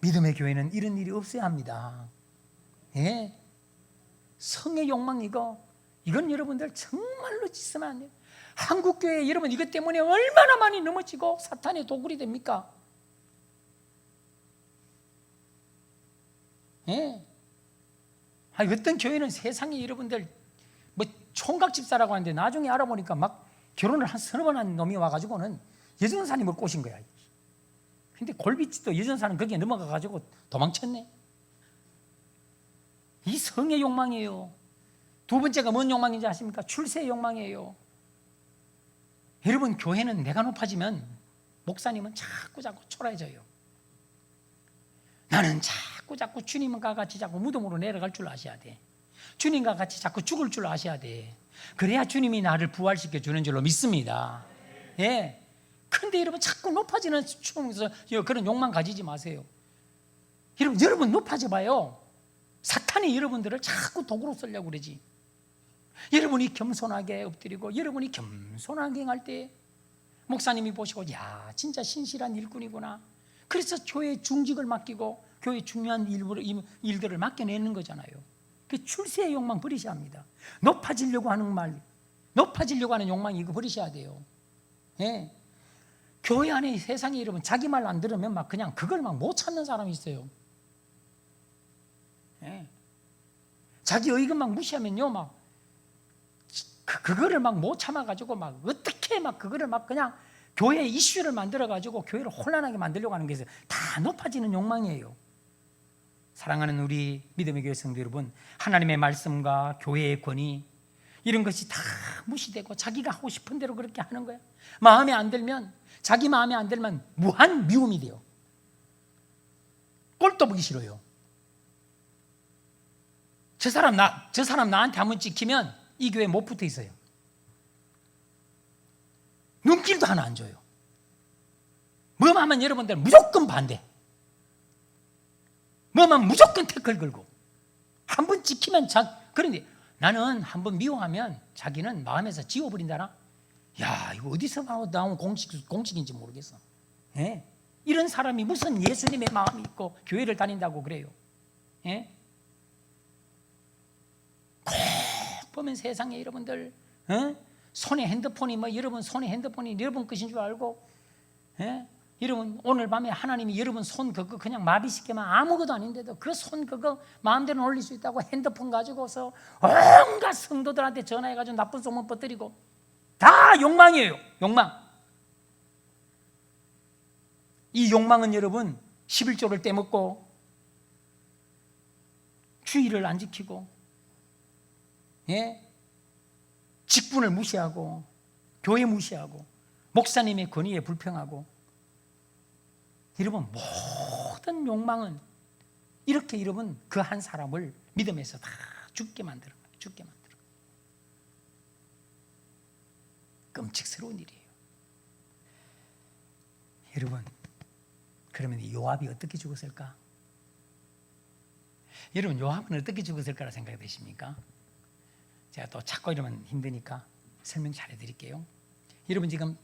Speaker 1: 믿음의 교회는 이런 일이 없어야 합니다. 예. 성의 욕망 이건 여러분들 정말로 있으면 안 돼요. 한국교회 여러분 이것 때문에 얼마나 많이 넘어지고 사탄의 도굴이 됩니까? 예. 어떤 교회는 세상에 여러분들 뭐 총각 집사라고 하는데 나중에 알아보니까 막 결혼을 한 서너 번 한 놈이 와가지고는 여전사님을 꼬신 거야. 근데 골비치도 여전사는 거기에 넘어가가지고 도망쳤네. 이 성의 욕망이에요. 두 번째가 뭔 욕망인지 아십니까? 출세의 욕망이에요. 여러분 교회는 내가 높아지면 목사님은 자꾸 초라해져요. 나는 자꾸 주님과 같이 자꾸 무덤으로 내려갈 줄 아셔야 돼. 주님과 같이 자꾸 죽을 줄 아셔야 돼. 그래야 주님이 나를 부활시켜 주는 줄로 믿습니다. 예. 근데 여러분 자꾸 높아지는 추궁에서 그런 욕망 가지지 마세요. 여러분 높아져 봐요. 사탄이 여러분들을 자꾸 도구로 쓰려고 그러지. 여러분이 겸손하게 엎드리고 여러분이 겸손하게 행할 때 목사님이 보시고 야 진짜 신실한 일꾼이구나. 그래서 교회 중직을 맡기고 교회 중요한 일들을 맡겨내는 거잖아요. 그 출세의 욕망 버리셔야 합니다. 높아지려고 하는 높아지려고 하는 욕망 이거 버리셔야 돼요. 예. 교회 안에 세상에 여러분 자기 말 안 들으면 막 그냥 그걸 막 못 찾는 사람이 있어요. 예. 자기 의견 막 무시하면요 막 그거를 막 못 참아가지고 막 어떻게 막 그거를 막 그냥 교회 이슈를 만들어가지고 교회를 혼란하게 만들려고 하는 게 다 높아지는 욕망이에요. 사랑하는 우리 믿음의 교회 성도 여러분, 하나님의 말씀과 교회의 권위 이런 것이 다 무시되고 자기가 하고 싶은 대로 그렇게 하는 거야. 자기 마음에 안 들면 무한 미움이 돼요. 꼴도 보기 싫어요. 저 사람 나한테 한번 찍히면 이 교회에 못 붙어 있어요. 눈길도 하나 안 줘요. 뭐만 하면 여러분들 무조건 반대. 뭐만 무조건 태클 걸고 한 번 찍히면 그런데 나는 한 번 미워하면 자기는 마음에서 지워버린다나. 야 이거 어디서 나온 공식인지 모르겠어. 예? 이런 사람이 무슨 예수님의 마음이 있고 교회를 다닌다고 그래요. 예? 꼭 보면 세상에 여러분들 손에 핸드폰이 여러분 손에 핸드폰이 여러분 것인 줄 알고 여러분 오늘 밤에 하나님이 여러분 손 그거 그냥 마비시키면 아무것도 아닌데도 그 손 그거 마음대로 올릴 수 있다고 핸드폰 가지고서 온갖 성도들한테 전화해가지고 나쁜 소문 퍼뜨리고 다 욕망이에요. 욕망. 이 욕망은 여러분 11조를 떼먹고 주의를 안 지키고 직분을 무시하고 교회 무시하고 목사님의 권위에 불평하고 여러분 모든 욕망은 이렇게 여러분 그 한 사람을 믿음에서 다 죽게 만들어. 끔찍스러운 일이에요. 여러분 그러면 이 요압이 어떻게 죽었을까? 여러분 요압은 어떻게 죽었을까라 생각이 되십니까? 제가 또 찾고 이러면 힘드니까 설명 잘 해드릴게요. 여러분 지금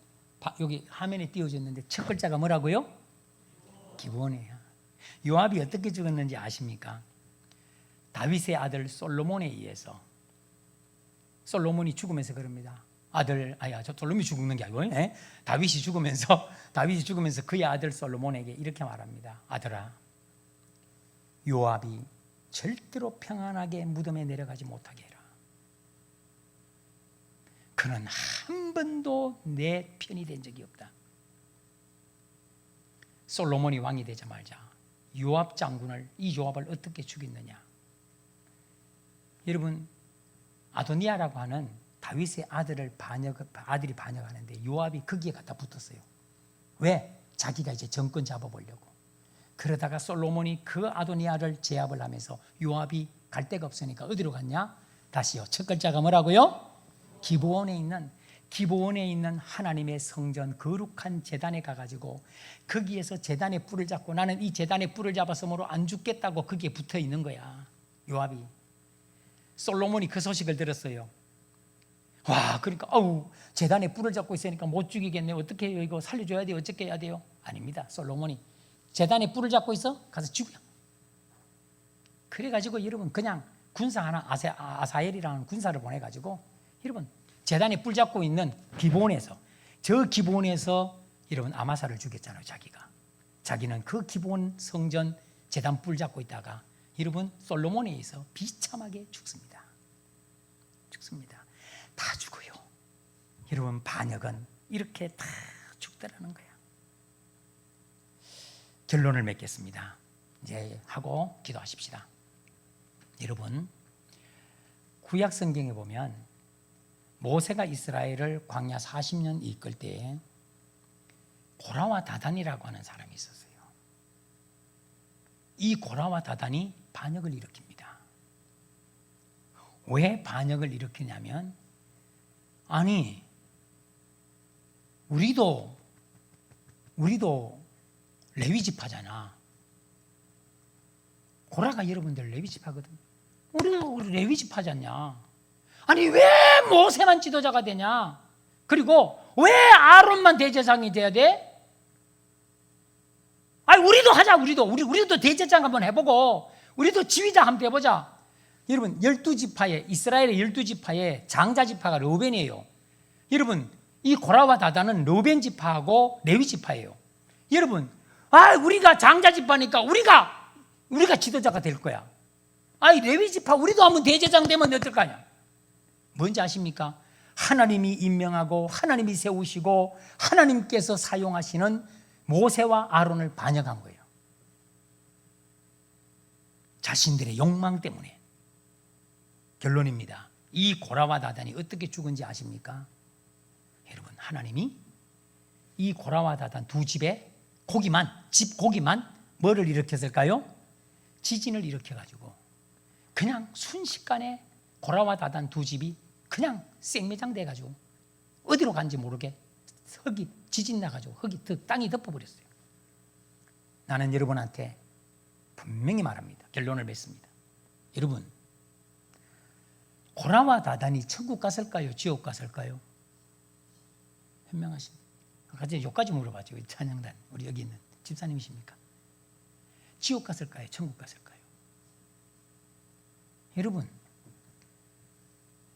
Speaker 1: 여기 화면에 띄워져 있는데 첫 글자가 뭐라고요? 기브온이에요. 요압이 어떻게 죽었는지 아십니까? 다윗의 아들 솔로몬에 의해서. 솔로몬이 죽으면서 그럽니다. 솔로몬이 죽는 게 아니고 다윗이 죽으면서 그의 아들 솔로몬에게 이렇게 말합니다. 아들아, 요압이 절대로 평안하게 무덤에 내려가지 못하게 해라. 그는 한 번도 내 편이 된 적이 없다. 솔로몬이 왕이 되자마자 요압 장군을 이 요압을 어떻게 죽였느냐? 여러분 아도니아라고 하는 다윗의 아들이 반역하는데 요압이 거기에 갖다 붙었어요. 왜? 자기가 이제 정권 잡아보려고. 그러다가 솔로몬이 그 아도니아를 제압을 하면서 요압이 갈 데가 없으니까 어디로 갔냐? 다시요. 첫 글자가 뭐라고요? 기브온에 있는 하나님의 성전 거룩한 제단에 가가지고 거기에서 제단의 뿔을 잡고 나는 이 제단의 뿔을 잡았으므로 안 죽겠다고 거기에 붙어 있는 거야. 요압이. 솔로몬이 그 소식을 들었어요. 와, 그러니까 아우, 제단에 뿔을 잡고 있으니까 못 죽이겠네. 어떻게 해요? 이거 살려줘야 돼요. 어떻게 해야 돼요? 아닙니다. 솔로몬이 제단에 뿔을 잡고 있어? 가서 죽여. 그래가지고 여러분 그냥 군사 하나, 아사엘이라는 군사를 보내가지고 여러분 제단에 뿔 잡고 있는 기본에서, 저 기본에서 여러분 아마사를 죽였잖아요. 자기는 그 기본 성전 제단 뿔 잡고 있다가 여러분 솔로몬에 의해서 비참하게 죽습니다. 다 죽어요. 여러분 반역은 이렇게 다 죽더라는 거야. 결론을 맺겠습니다. 이제 하고 기도하십시다. 여러분 구약 성경에 보면 모세가 이스라엘을 광야 40년 이끌 때에 고라와 다단이라고 하는 사람이 있었어요. 이 고라와 다단이 반역을 일으킵니다. 왜 반역을 일으키냐면, 아니 우리도 레위 지파잖아. 고라가 여러분들 레위 지파거든. 우리도 레위 지파지 않냐? 아니 왜 모세만 지도자가 되냐? 그리고 왜 아론만 대제사장이 돼야 돼? 아니 우리도 하자. 우리도 대제사장 한번 해보고 우리도 지휘자 한번 해보자. 여러분 12지파에, 이스라엘의 12지파의 장자 지파가 르벤이에요. 여러분 이 고라와 다단은 르벤 지파하고 레위 지파예요. 여러분 우리가 장자 지파니까 우리가 지도자가 될 거야. 레위 지파 우리도 한번 대제사장 되면 어떨 거 아니야? 뭔지 아십니까? 하나님이 임명하고 하나님이 세우시고 하나님께서 사용하시는 모세와 아론을 반역한 거예요. 자신들의 욕망 때문에. 결론입니다. 이 고라와 다단이 어떻게 죽은지 아십니까? 여러분 하나님이 이 고라와 다단 두 집의 집 고기만 뭐를 일으켰을까요? 지진을 일으켜가지고 그냥 순식간에 고라와 다단 두 집이 그냥 생매장 돼가지고 어디로 간지 모르게 지진 나가지고 땅이 덮어버렸어요. 나는 여러분한테 분명히 말합니다. 결론을 맺습니다. 여러분 고라와 다단이 천국 갔을까요? 지옥 갔을까요? 현명하십니다. 여기까지 물어봤죠. 우리 찬양단, 우리 여기 있는 집사님이십니까? 지옥 갔을까요? 천국 갔을까요? 여러분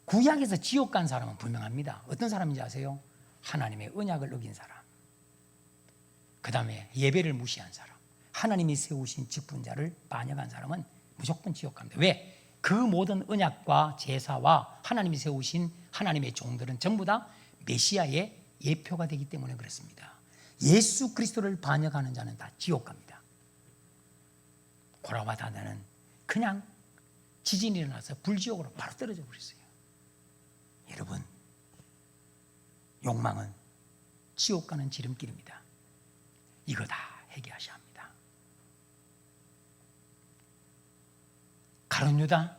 Speaker 1: 구약에서 지옥 간 사람은 분명합니다. 어떤 사람인지 아세요? 하나님의 언약을 어긴 사람, 그 다음에 예배를 무시한 사람, 하나님이 세우신 직분자를 반역한 사람은 무조건 지옥 갑니다. 왜? 그 모든 언약과 제사와 하나님이 세우신 하나님의 종들은 전부 다 메시아의 예표가 되기 때문에 그렇습니다. 예수 그리스도를 반역하는 자는 다 지옥 갑니다. 고라와 다단은 그냥 지진이 일어나서 불지옥으로 바로 떨어져 버렸어요. 여러분 욕망은 지옥 가는 지름길입니다. 이거 다 회개하셔야 합니다. 가룟 유다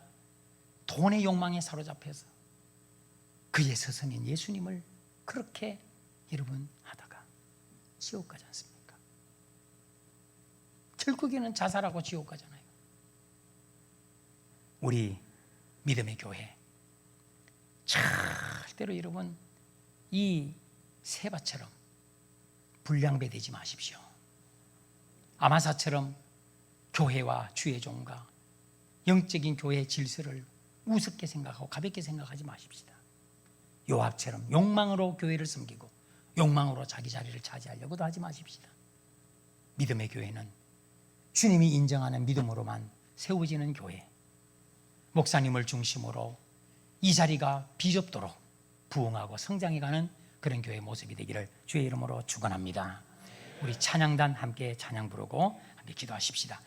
Speaker 1: 돈의 욕망에 사로잡혀서 그의 스승인 예수님을 그렇게 여러분 하다가 지옥 가지 않습니까? 결국에는 자살하고 지옥 가잖아요. 우리 믿음의 교회 절대로 여러분 이 세바처럼 불량배되지 마십시오. 아마사처럼 교회와 주의 종과 영적인 교회의 질서를 우습게 생각하고 가볍게 생각하지 마십시다. 요압처럼 욕망으로 교회를 섬기고 욕망으로 자기 자리를 차지하려고도 하지 마십시다. 믿음의 교회는 주님이 인정하는 믿음으로만 세워지는 교회, 목사님을 중심으로 이 자리가 비좁도록 부흥하고 성장해가는 그런 교회 모습이 되기를 주의 이름으로 축원합니다. 우리 찬양단 함께 찬양 부르고 함께 기도하십시다.